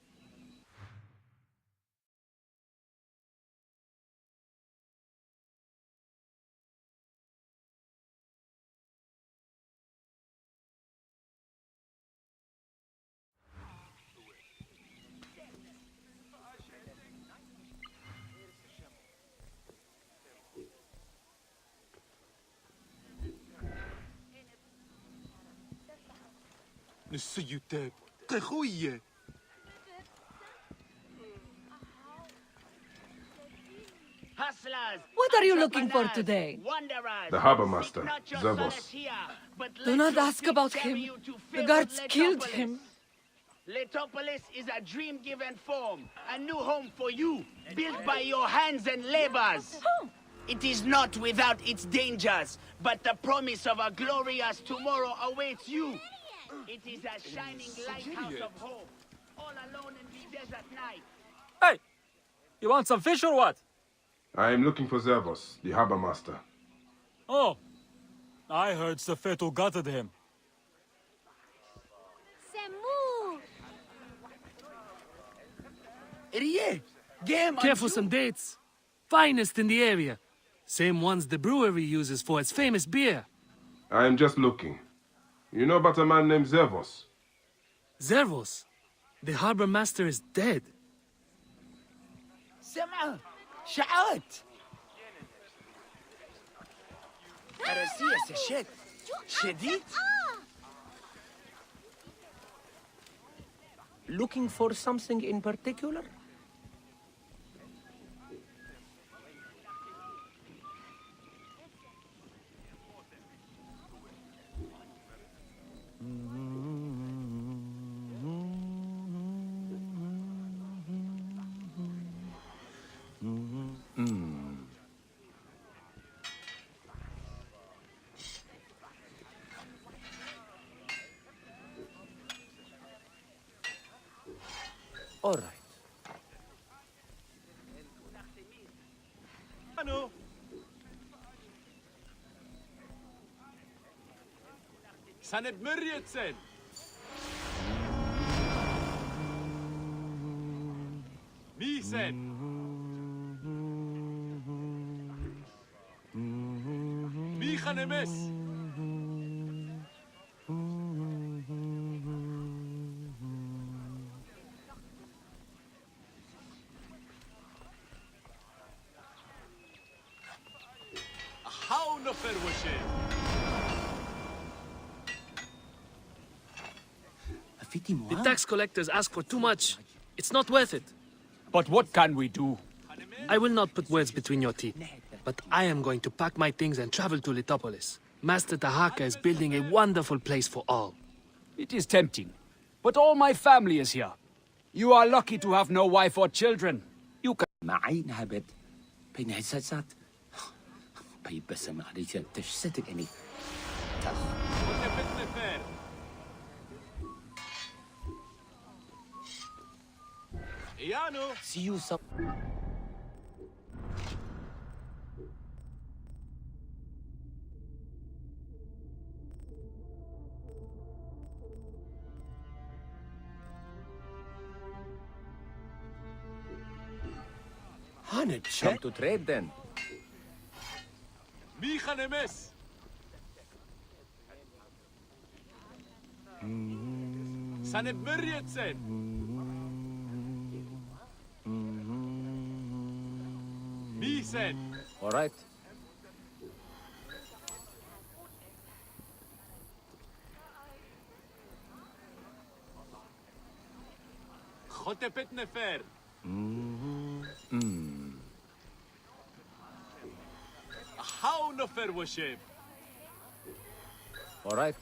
نسيتك كخوية.
What are you looking for today?
The harbor master, Zervos.
Do not ask about him. The guards killed him.
Letopolis is a dream-given form, a new home for you, built by your hands and labors. It is not without its dangers, but the promise of a glorious tomorrow awaits you. It is a shining lighthouse of hope, all alone in the desert night.
Hey! You want some fish or what?
I am looking for Zervos, the harbor master.
Oh. I heard Sefeto gutted him.
Careful some dates. Finest in the area. Same ones the brewery uses for its famous beer.
I am just looking. You know about a man named Zervos?
Zervos? The harbor master is dead.
سمع شعات أرسية سشت شديد.
Looking for something in particular?
Saneb Myrjetsen! Misen! Michanemes! How no fair
The tax collectors ask for too much. It's not worth it.
But what can we do?
I will not put words between your teeth, but I am going to pack my things and travel to Litopolis. Master Tahaka is building a wonderful place for all.
It is tempting, but all my family is here. You are lucky to have no wife or children. You can...
معي نهبت بين هالسات بي بس ما عليك تشتك أني See you some...
Come to trade then.
Michanemes! Saneb Myrjetsen! Misen!
All right.
Chotepet Nefer! How no fair worship?
All right.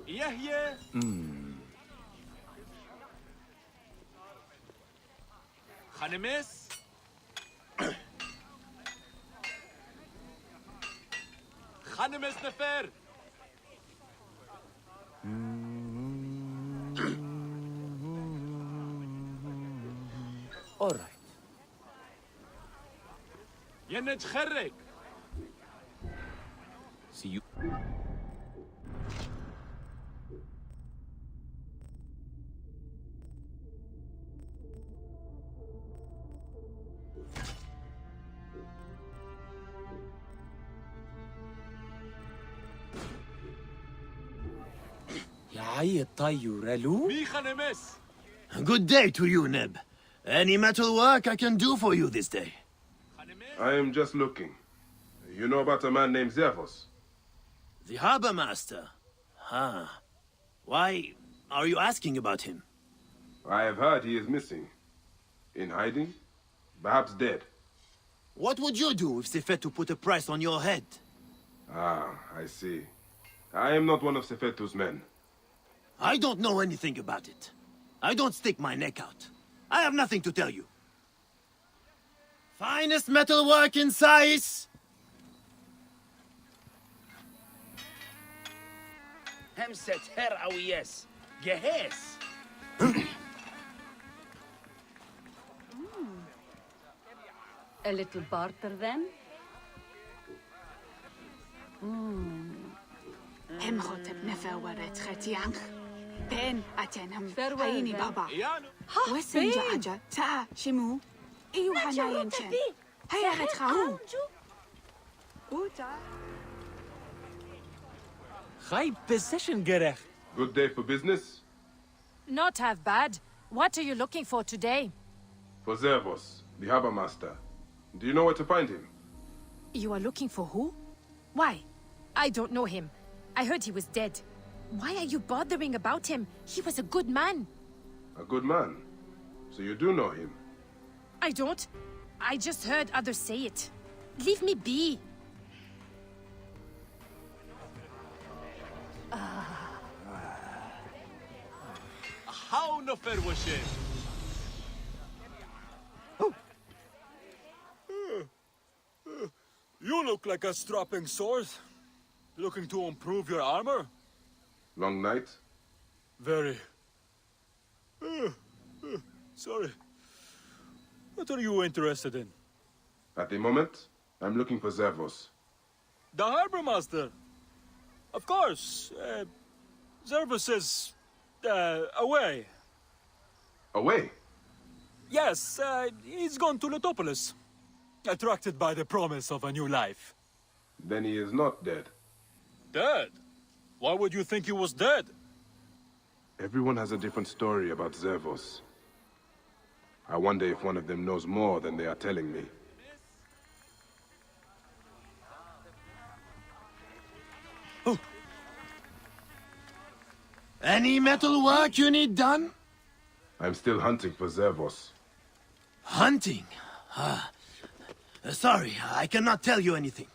Yeah. Chanemes? Chanemes Nefer!
All right.
Yenet Kherek!
See you.
Good day to you, Neb. Any metal work I can do for you this day?
I am just looking. You know about a man named Zervos?
The harbor master? Why are you asking about him?
I have heard he is missing. In hiding? Perhaps dead.
What would you do if Sefetu put a price on your head?
Ah, I see. I am not one of Sefetu's men.
I don't know anything about it. I don't stick my neck out. I have nothing to tell you. Finest metalwork in Sais!
Hemset her awiyes. Gehes.
A little barter then?
Hem hotep nefawaret khatiank. Ben atenham hayini baba. Wesen jaja ta shimu. Iyu hanayen chen. Haya khawu.
High position gerecht.
Good day for business?
Not half bad. What are you looking for today?
For Zervos, the harbor master. Do you know where to find him?
You are looking for who? Why? I don't know him. I heard he was dead. Why are you bothering about him? He was a good man.
A good man? So you do know him?
I don't. I just heard others say it. Leave me be.
How no fair worship?
You look like a strapping sword. Looking to improve your armor?
Long night?
Very. Sorry. What are you interested in?
At the moment, I'm looking for Zervos.
The harbor master. Of course. Zervos is... away.
Away?
Yes, he's gone to Letopolis. Attracted by the promise of a new life.
Then he is not dead.
Dead? Why would you think he was dead?
Everyone has a different story about Zervos. I wonder if one of them knows more than they are telling me.
Any metal work you need done?
I'm still hunting for Zervos.
Hunting? Sorry, I cannot tell you anything.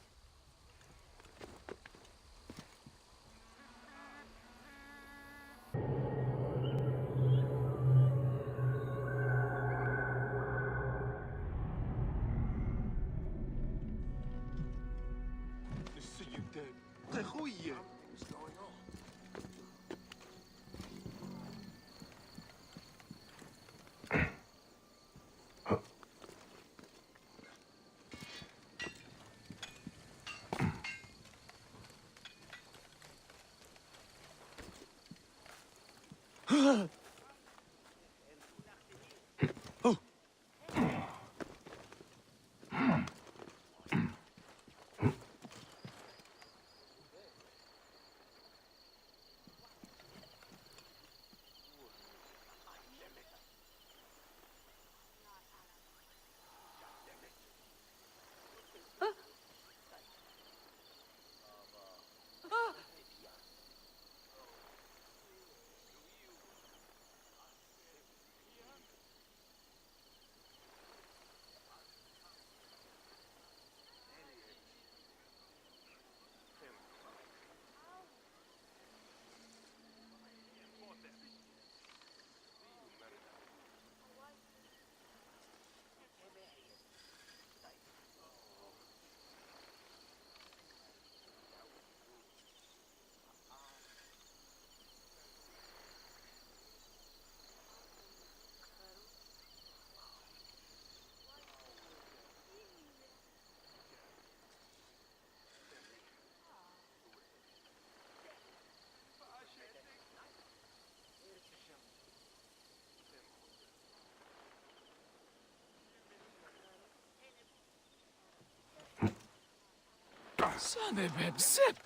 Sanebeb Zip!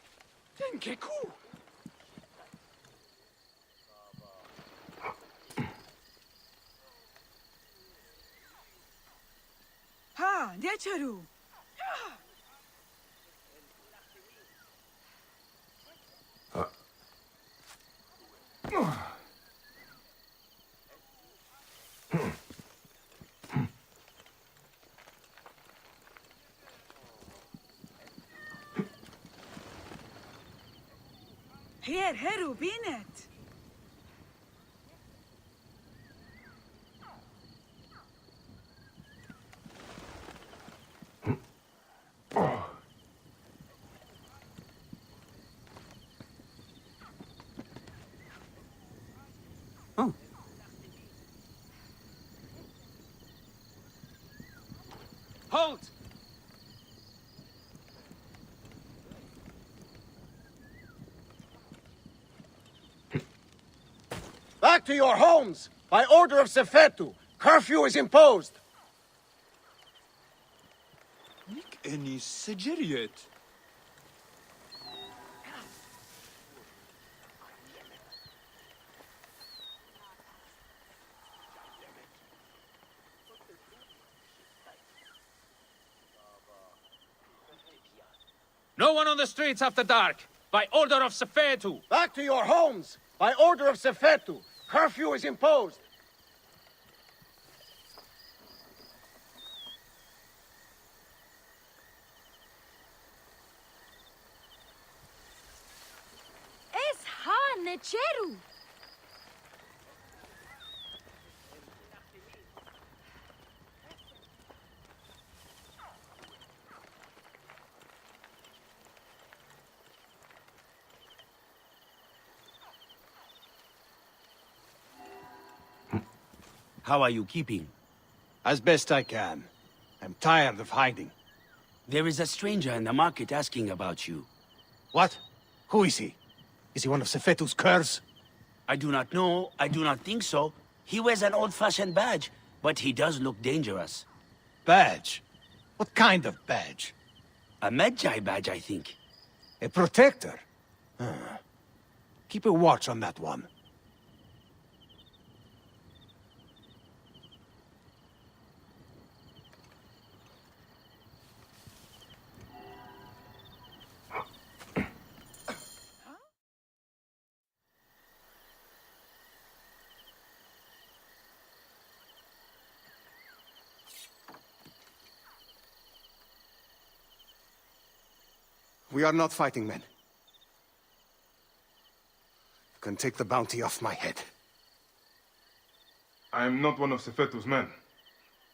Denkeku!
Ha, Necharu! Here, Heru, Binet!
Halt!
Back to your homes! By order of Sefetu, curfew is imposed!
Nick any Sigiriet.
No one on the streets after dark! By order of Sefetu!
Back to your homes! By order of Sefetu, curfew is imposed!
Es ha Necheru!
How are you keeping?
As best I can. I'm tired of hiding.
There is a stranger in the market asking about you.
What? Who is he? Is he one of Sefetu's curs?
I do not know. I do not think so. He wears an old-fashioned badge, but he does look dangerous.
Badge? What kind of badge?
A Magi badge, I think.
A protector? Keep a watch on that one. We are not fighting men. You can take the bounty off my head.
I am not one of Sefetu's men.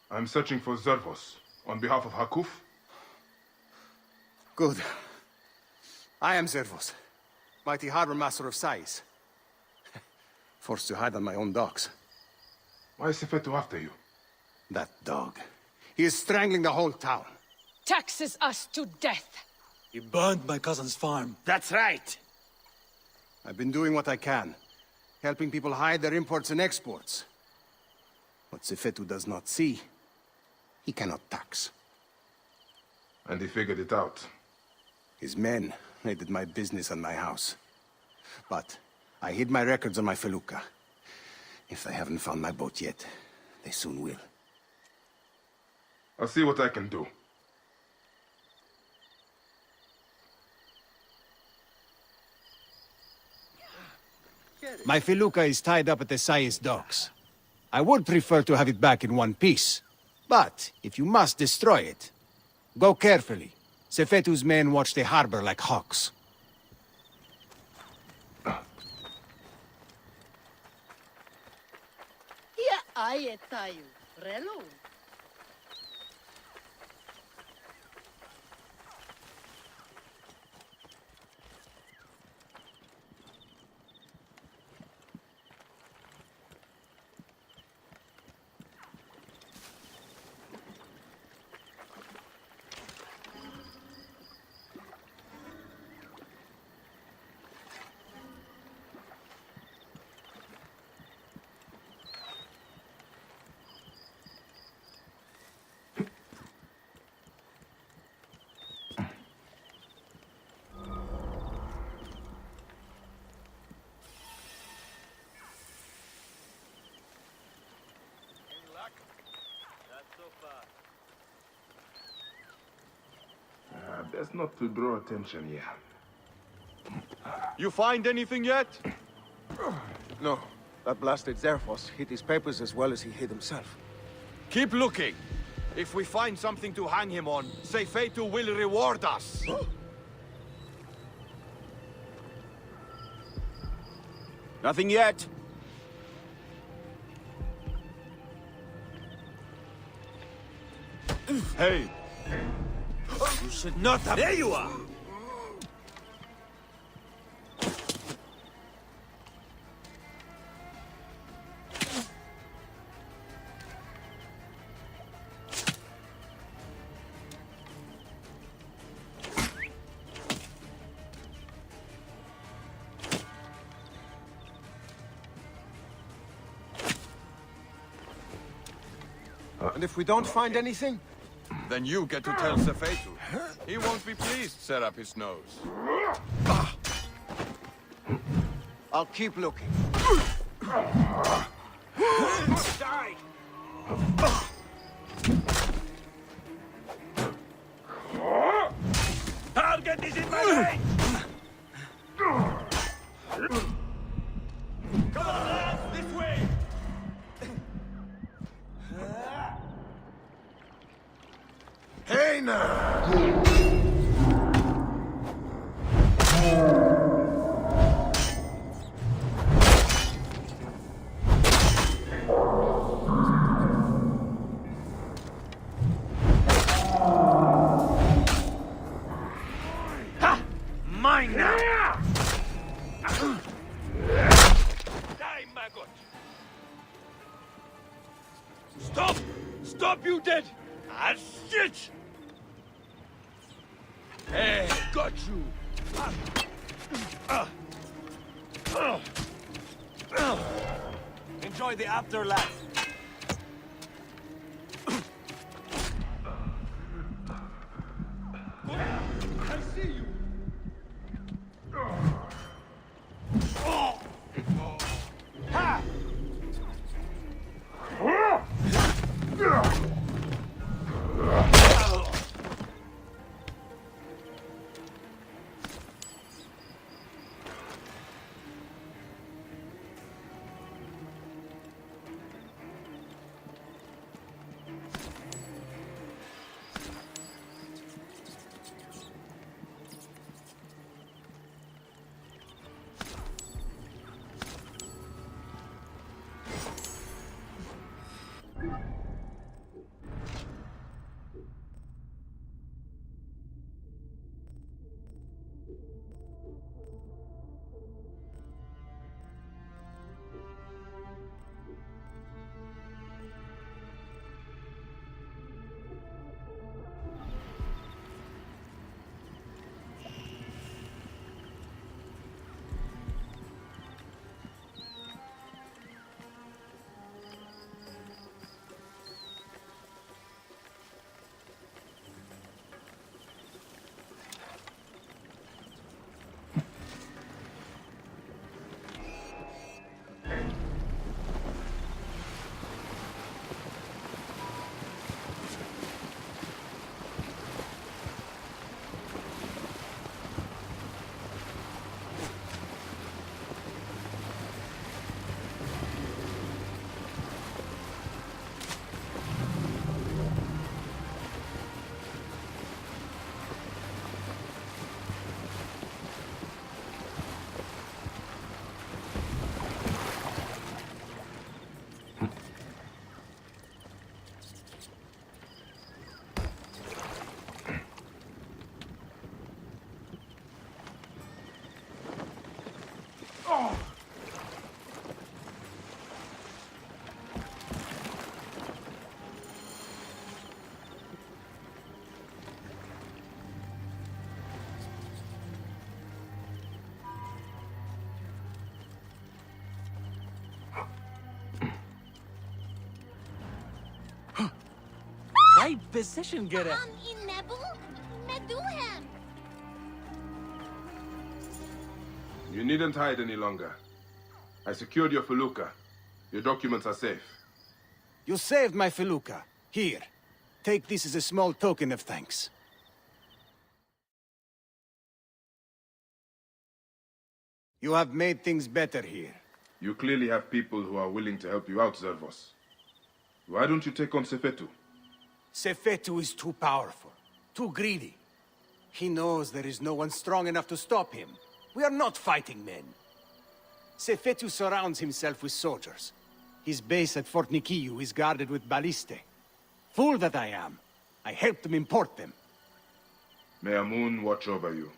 I am searching for Zervos, on behalf of Hakuf.
Good. I am Zervos, mighty harbor master of Sais. Forced to hide on my own docks.
Why is Sefetu after you?
That dog. He is strangling the whole town.
Taxes us to death.
He burned my cousin's farm.
That's right.
I've been doing what I can, helping people hide their imports and exports. What Sefetu does not see, he cannot tax.
And he figured it out.
His men raided my business and my house. But I hid my records on my felucca. If they haven't found my boat yet, they soon will.
I'll see what I can do.
My felucca is tied up at the Sais docks. I would prefer to have it back in one piece. But if you must destroy it, go carefully. Sefetu's men watch the harbor like hawks.
Ia ai e tayo, relo.
Best not to draw attention here.
You find anything yet? No. That blasted Zervos hid his papers as well as he hid himself. Keep looking. If we find something to hang him on, Sefetu will reward us. Nothing yet. Hey! You should not have... There you are! And if we don't find anything? Then you get to tell Sefetu. He won't be pleased, set up his nose. I'll keep looking. Die! Target is in my way! Come on, lads, this way! Hey now!
Ha! Mine now! Die, maggot! Stop!
stop, you dead! Ah, shit! Hey, got you!
Enjoy the afterlife.
I see you!
Ha!
My position, Gere.
You needn't hide any longer. I secured your felucca. Your documents are safe.
You saved my felucca. Here. Take this as a small token of thanks. You have made things better here.
You clearly have people who are willing to help you out, Zervos. Why don't you take on Sefetu?
Sefetu is too powerful, too greedy. He knows there is no one strong enough to stop him. We are not fighting men. Sefetu surrounds himself with soldiers. His base at Fort Nikiu is guarded with ballistae. Fool that I am. I helped him import them.
May Amun watch over you.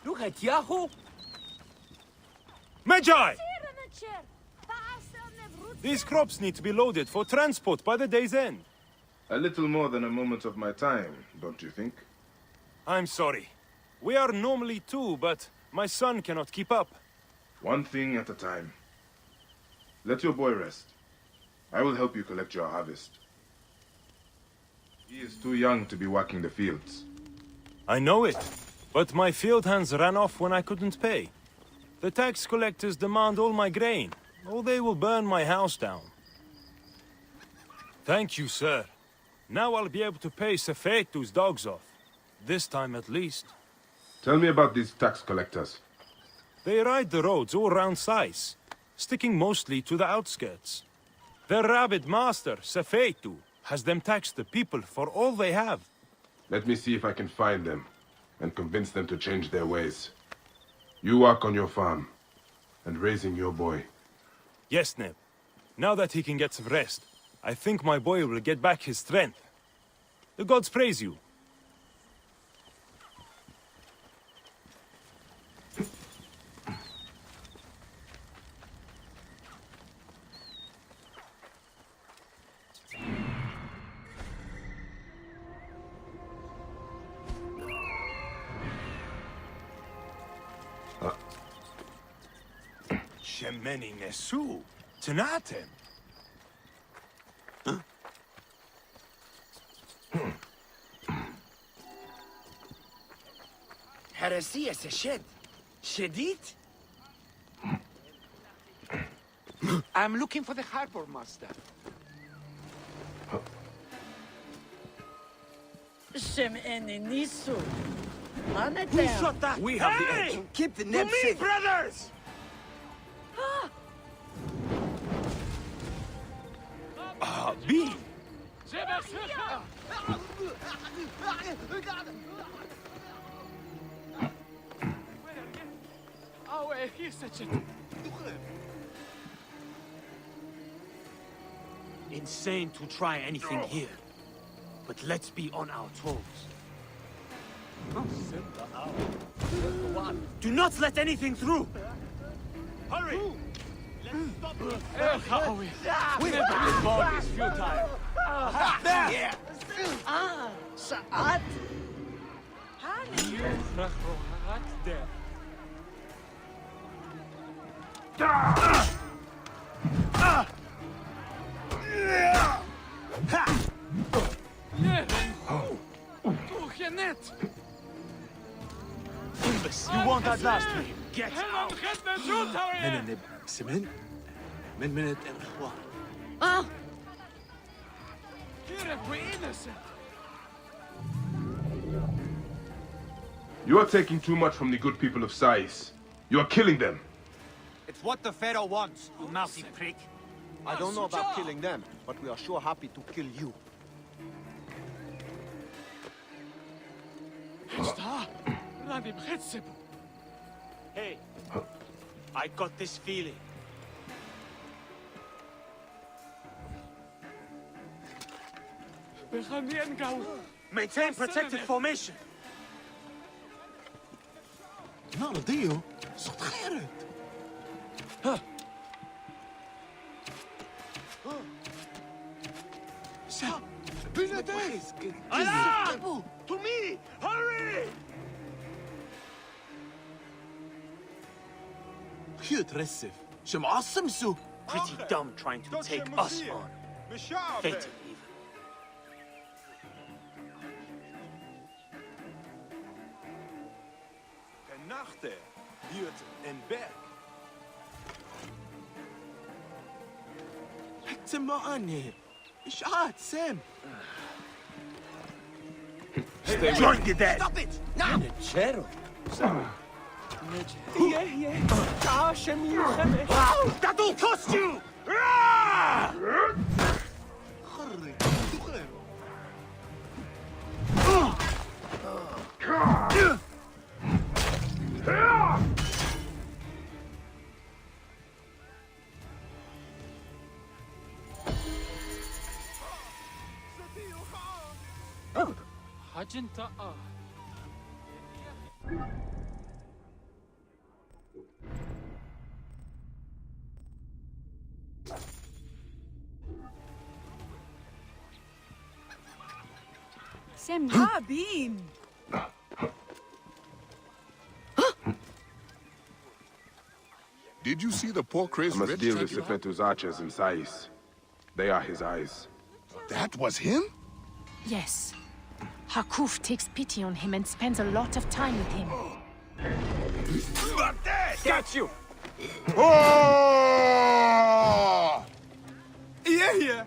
Look at Yahoo!
Magi! These crops need to be loaded for transport by the day's end.
A little more than a moment of my time, don't you think?
I'm sorry. We are normally two, but my son cannot keep up.
One thing at a time. Let your boy rest. I will help you collect your harvest. He is too young to be working the fields.
I know it, but my field hands ran off when I couldn't pay. The tax collectors demand all my grain, or they will burn my house down. Thank you, sir. Now I'll be able to pay Sefetu's dogs off. This time at least.
Tell me about these tax collectors.
They ride the roads all around Sais, sticking mostly to the outskirts. Their rabid master, Sefetu, has them tax the people for all they have.
Let me see if I can find them, and convince them to change their ways. You work on your farm, and raising your boy.
Yes, Neb. Now that he can get some rest, I think my boy will get back his strength. The gods praise you. Shemeni Nesu, Tanatem.
Heresy Seshed. Shedit?
I'm looking for the harbor master.
Shem Eninisu.
Who shot that?
We have the edge. Keep the Neb safe.
Brothers!
B!
Insane to try anything here. But let's be on our toes. Do not let anything through! Hurry! Let's stop this! This ball is futile.
There!
Saat?
There.
You won't outlast me.
Get out!
سمن من الإخوان.
We're innocent.
You are taking too much from the good people of Sais. You are killing them.
It's what the Pharaoh wants, you mouthy prick.
I don't know about killing them, but we are sure happy to kill you.
Hey, I got this feeling. Maintain protected formation.
نرضيه صوت خيرت.
Alarm! To me! Hurry!
يترسف. معصم سو.
Pretty dumb trying to take us on. Fated even.
Nachte wird ein Berg.
تسمعني. إشعاع سام.
Join the dead!
Stop it! Now!
That'll cost you!
Semha Beam.
Did you see the poor crazed
I must
rich
deal
that
with
you had?
Sefetu's archers in Sais. They are his eyes.
That was him?
Yes. Hakuf takes pity on him and spends a lot of time with him.
Got you!
Oh!
Yeah!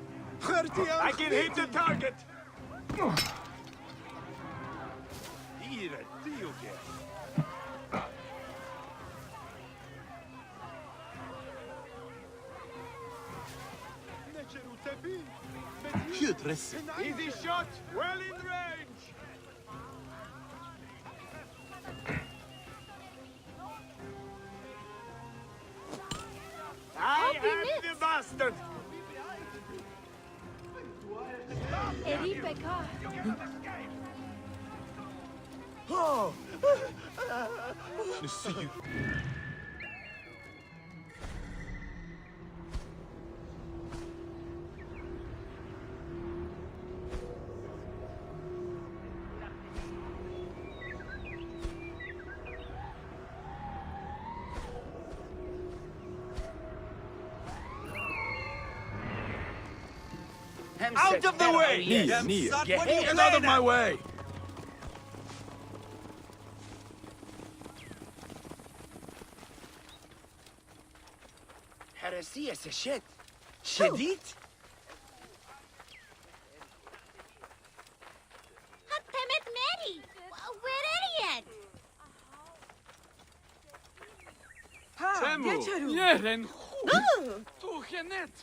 I can hit the target! Easy shot! Well in range! I am the bastard! Oh! See you. Out of the way! Get out of my way!
Heresy shit. Shedit?
Hatemet Mary! We're idiot!
Jeren! Tuchenet!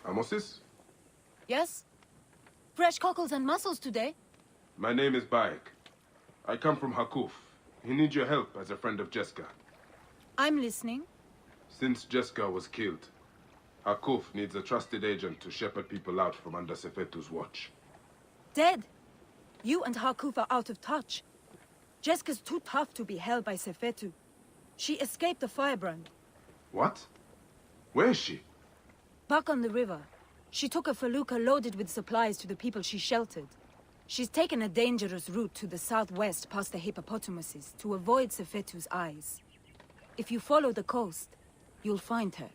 Amosis?
Yes? Fresh cockles and mussels today.
My name is Bayek. I come from Hakuf. He needs your help as a friend of Jeska.
I'm listening.
Since Jeska was killed, Hakuf needs a trusted agent to shepherd people out from under Sefetu's watch.
Dead. You and Hakuf are out of touch. Jeska's too tough to be held by Sefetu. She escaped the firebrand.
What? Where is she?
Back on the river. She took a felucca loaded with supplies to the people she sheltered. She's taken a dangerous route to the southwest past the hippopotamuses to avoid Sefetu's eyes. If you follow the coast, you'll find her.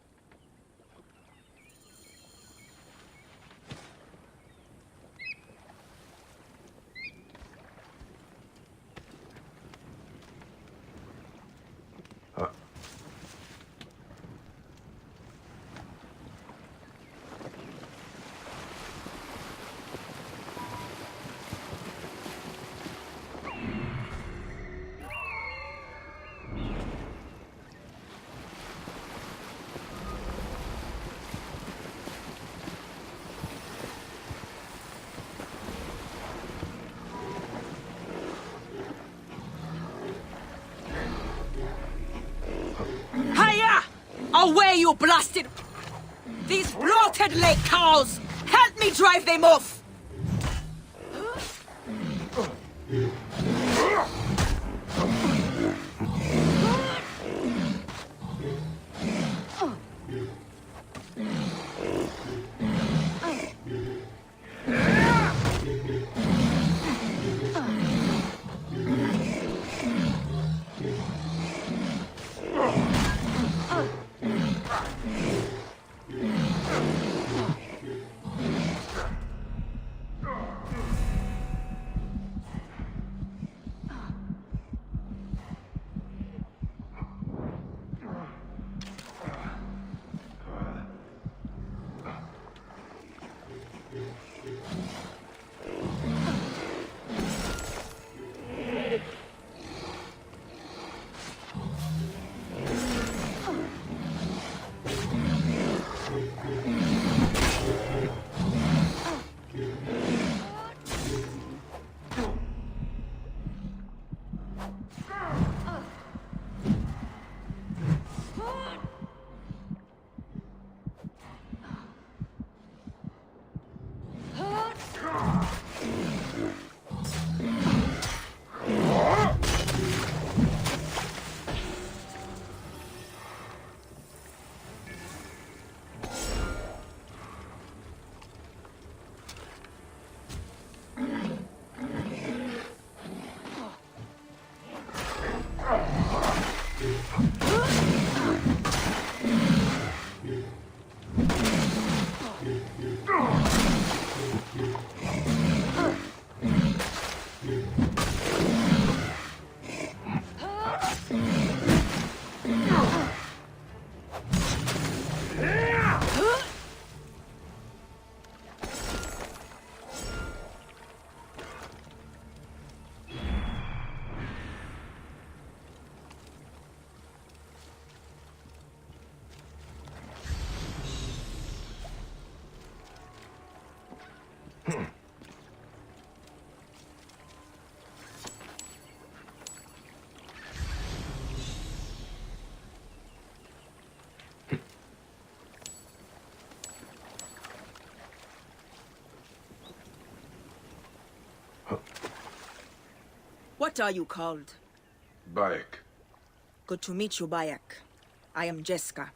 Away, you blasted... These bloated lake cows! Help me drive them off! What are you called?
Bayek.
Good to meet you, Bayek. I am Jeska.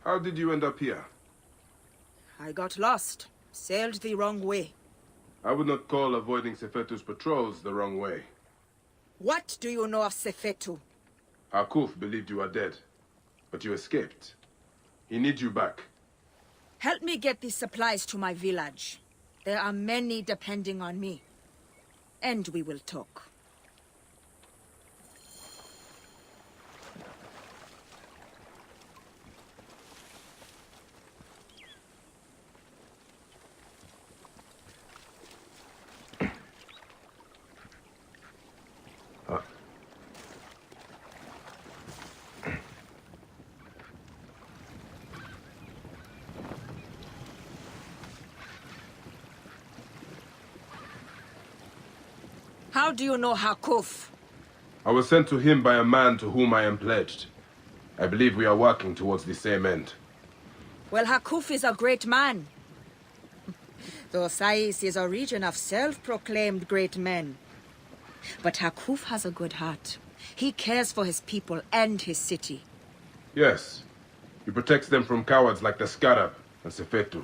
How did you end up here?
I got lost. Sailed the wrong way.
I would not call avoiding Sefetu's patrols the wrong way.
What do you know of Sefetu?
Hakuf believed you are dead, but you escaped. He needs you back.
Help me get these supplies to my village. There are many depending on me. And we will talk. How do you know Hakuf?
I was sent to him by a man to whom I am pledged. I believe we are working towards the same end.
Well, Hakuf is a great man. Though Sais is a region of self-proclaimed great men. But Hakuf has a good heart. He cares for his people and his city.
Yes. He protects them from cowards like the Scarab and Sefetu.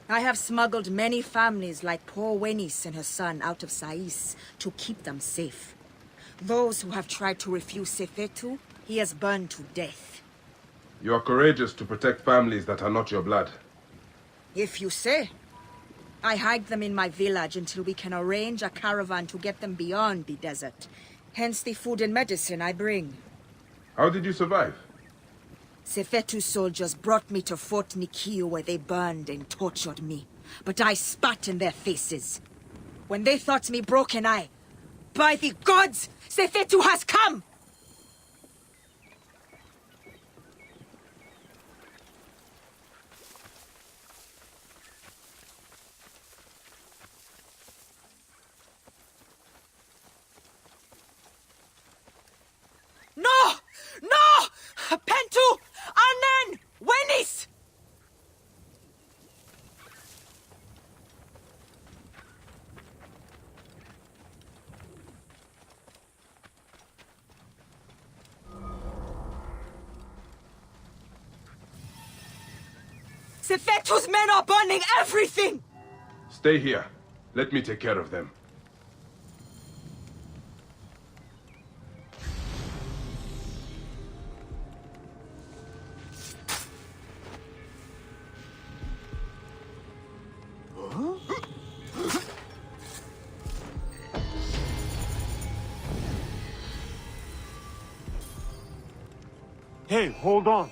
I have smuggled many families like poor Wenis and her son out of Sais to keep them safe. Those who have tried to refuse Sefetu, he has burned to death.
You are courageous to protect families that are not your blood.
If you say. I hide them in my village until we can arrange a caravan to get them beyond the desert. Hence the food and medicine I bring.
How did you survive?
Sefetu's soldiers brought me to Fort Nikiu where they burned and tortured me. But I spat in their faces. When they thought me broken, by the gods, Sefetu has come! No! No! Pentu! Anen! Wenis! Sefetu's men are burning everything!
Stay here. Let me take care of them.
Hey, hold on.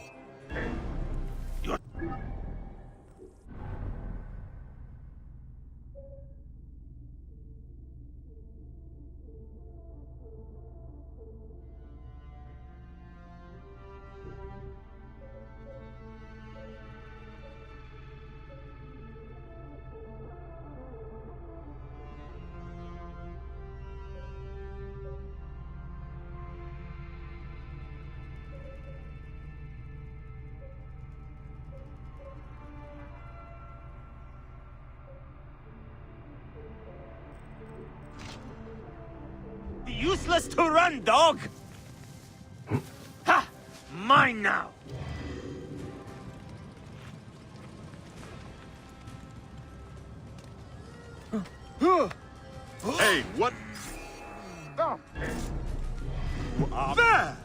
Useless to run, dog! Ha! Mine now!
Hey, what?
There!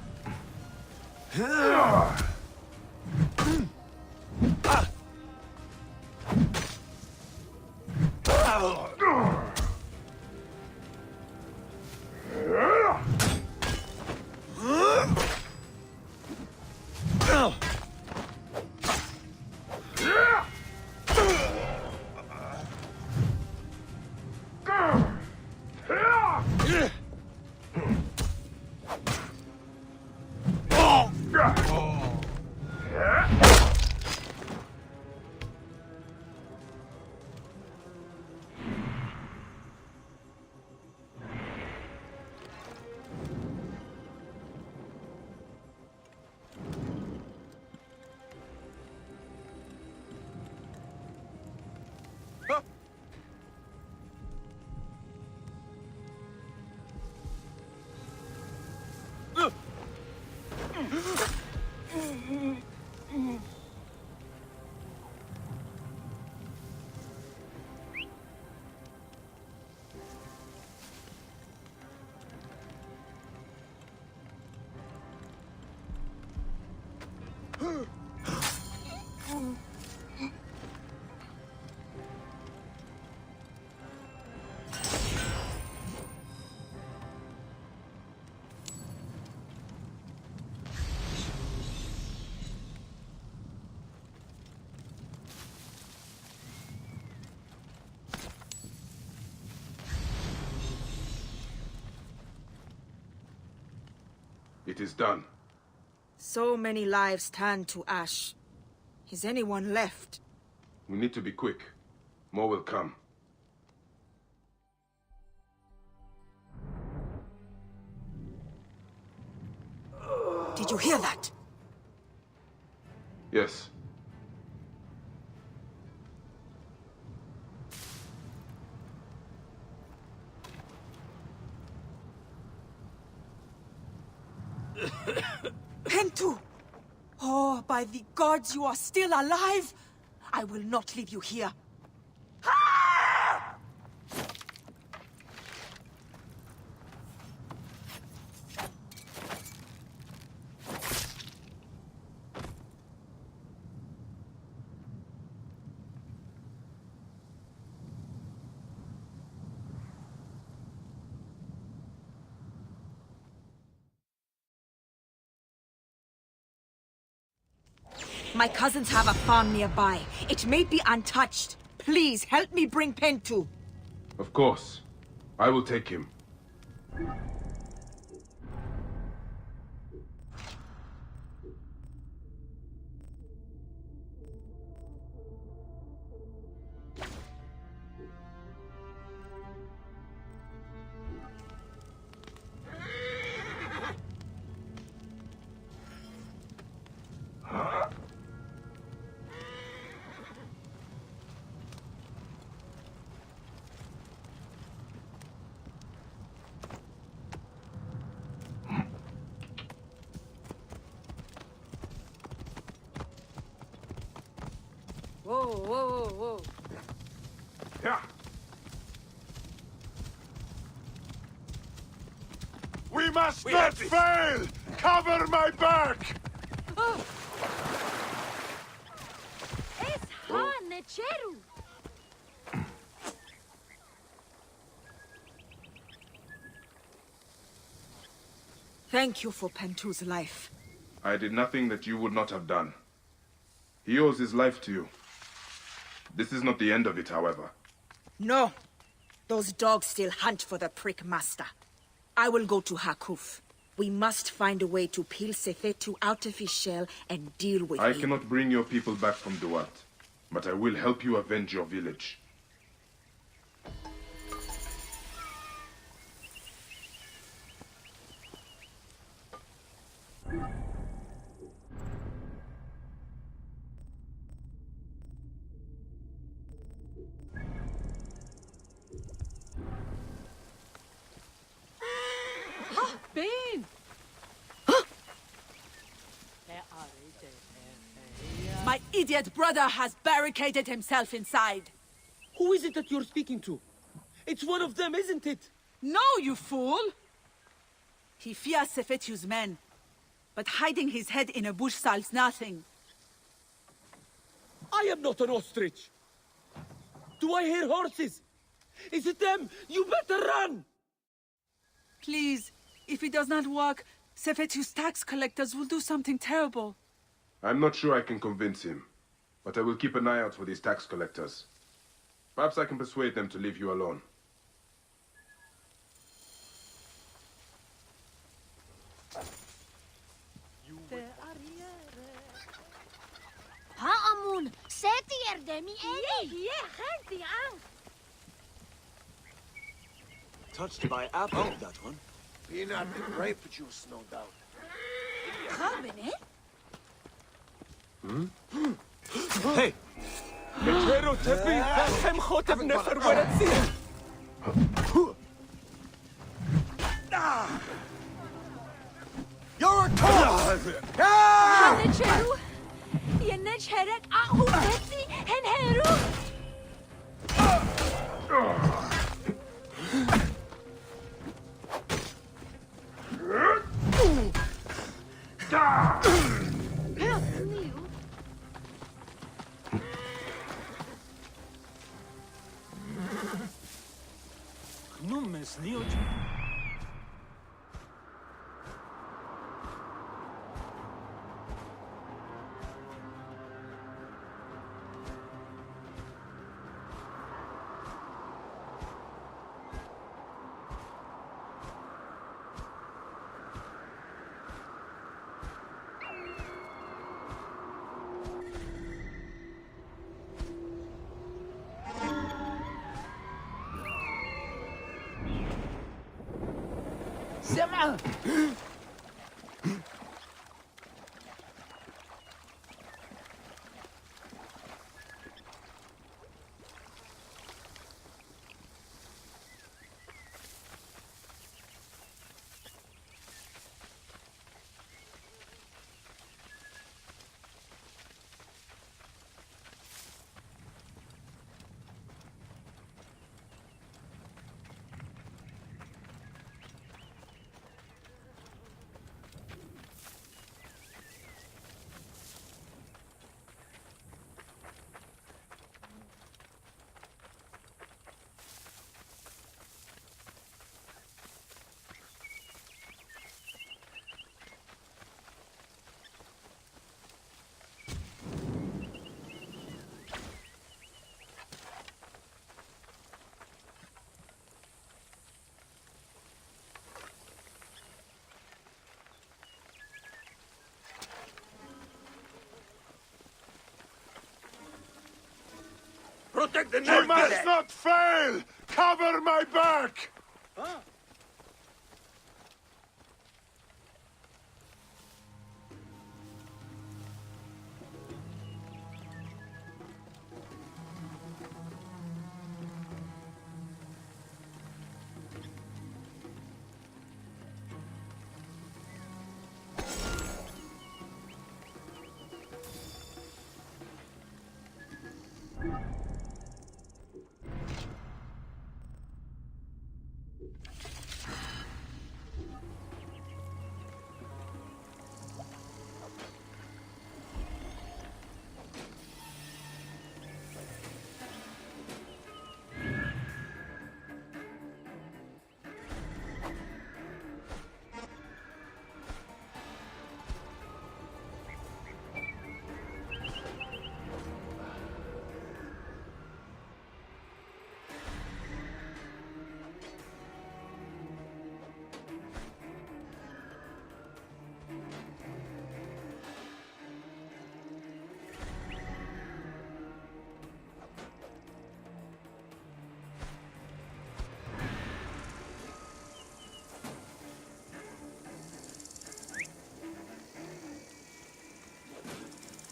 It is done.
So many lives turned to ash. Is anyone left?
We need to be quick. More will come.
Did you hear that?
Yes.
Pentu! Oh, by the gods, you are still alive! I will not leave you here. My cousins have a farm nearby. It may be untouched. Please, help me bring Pentu.
Of course. I will take him.
Whoa, whoa, whoa.
Yeah.
We must not fail! Cover my back!
Thank you for Pentu's life.
I did nothing that you would not have done. He owes his life to you. This is not the end of it, however.
No. Those dogs still hunt for the prick master. I will go to Hakuf. We must find a way to peel Sefetu out of his shell and deal with him.
I cannot bring your people back from Duat, but I will help you avenge your village.
Ben!
My idiot brother has barricaded himself inside.
Who is it that you're speaking to? It's one of them, isn't it?
No, you fool! He fears Sefetu's men, but hiding his head in a bush solves nothing.
I am not an ostrich. Do I hear horses? Is it them? You better run!
Please, if it does not work, Sefetu's tax collectors will do something terrible.
I'm not sure I can convince him, but I will keep an eye out for these tax collectors. Perhaps I can persuade them to leave you alone.
Haamun, setier demi eni.
Touched by apple, that one.
Peanut and grape juice, no doubt.
Hey! Metero tepi, hem chotev nefer weretzi.
You're a coward!
هنچرو یه نچرک آهو بسی هنهرو
Numes Neoj.
Sema!
Protect the You must not fail! Cover my back!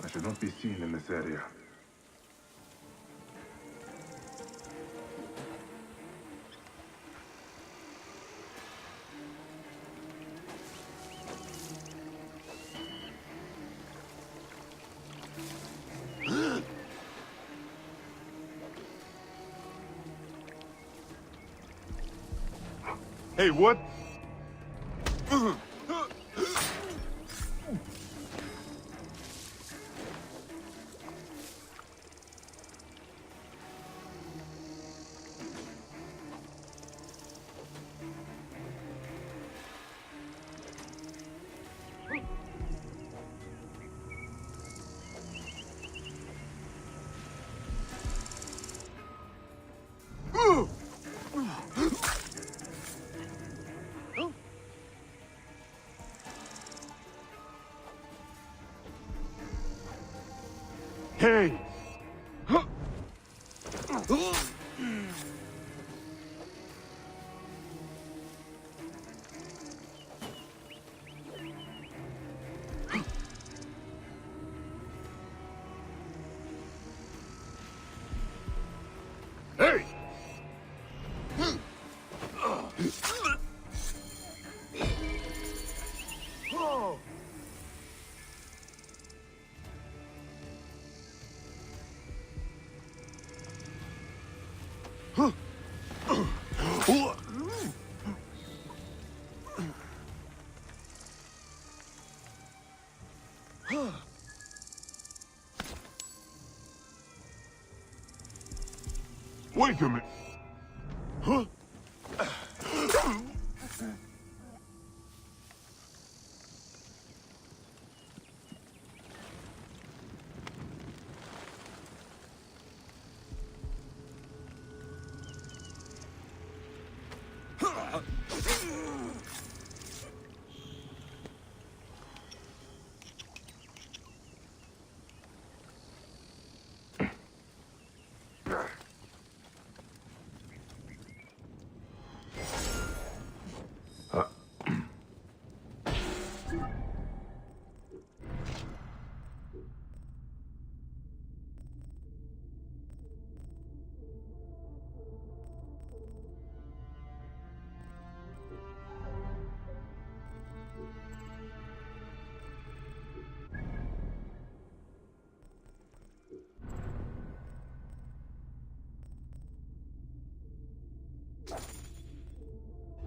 I should not be seen in this area.
Hey, what? Hey! Hey!
Wait a minute. Huh?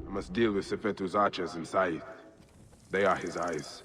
I must deal with Sefetu's archers inside. They are his eyes.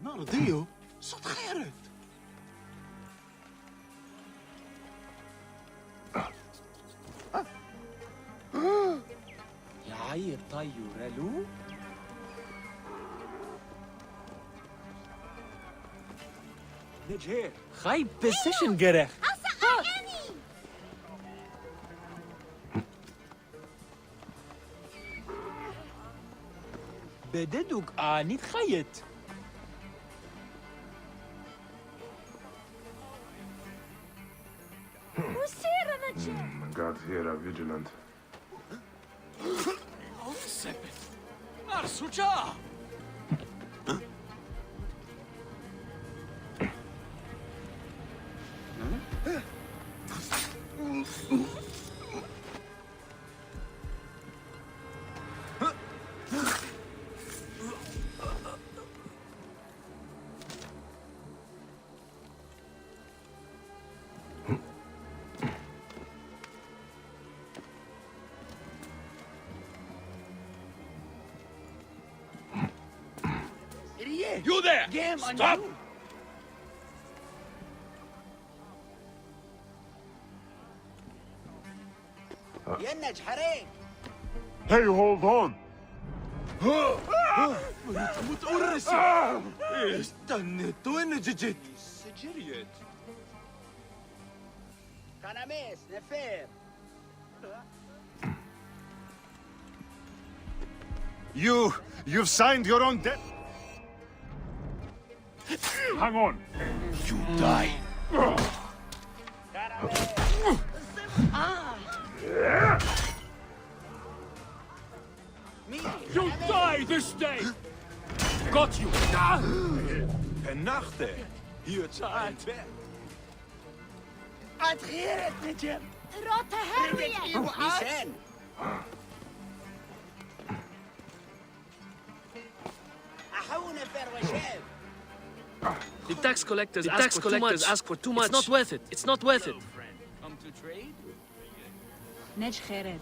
نرضيه صوت خيرت
يا عير طيو رالو
نجهير
خايب بسيشن جرح بددوك آني تخيط.
The guards here are vigilant.
Arsucha!
You there! Stop!
Hey, hold on!
You've signed your own death.
Hang on!
You die.
You die this day! Got you!
Penachte! Hier zijn weg!
Adreret met hem!
Rotte Harriet!
The tax collectors ask for too much. It's not worth it. It's not worth it.
Come to trade?
Nej Kheret.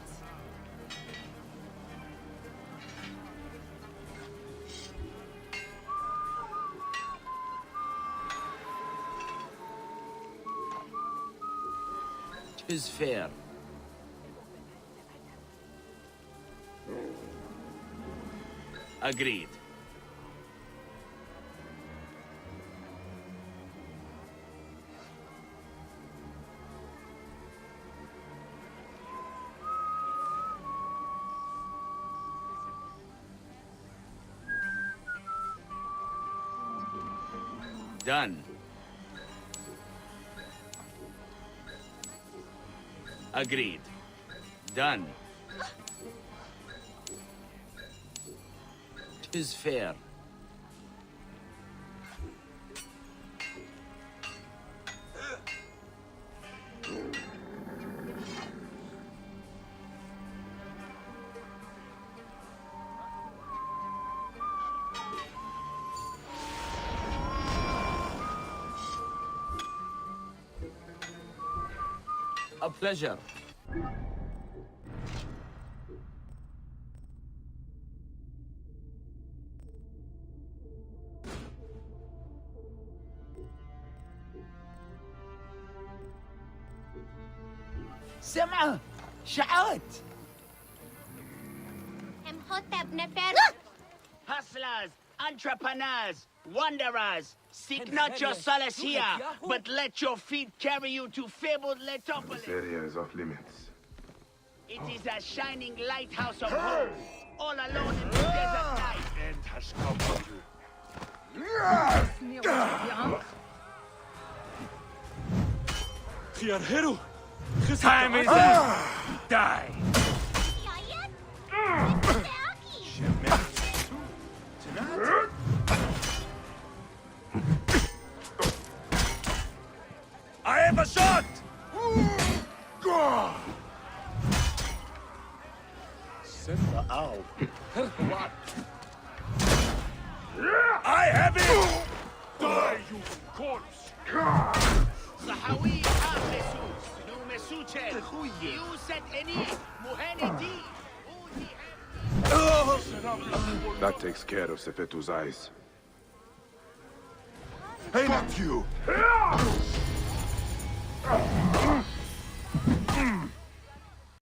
Tis fair. Agreed. Done. Agreed. Done. Tis fair. A pleasure. سمعة شعات Hustlers, entrepreneurs, wanderers, seek not your solace here, but let your feet carry you to fabled Letopolis.
This area is off limits.
It is a shining lighthouse of hope, all alone in the desert night.
End has come for
Hero!
Time is up! Die!
I have a shot! Send out. I have it!
Die, you corpse!
صحوي أبلسوس نومسوتشل يوسد إني مهندي.
That takes care of Sefetu's eyes.
Hey, not you!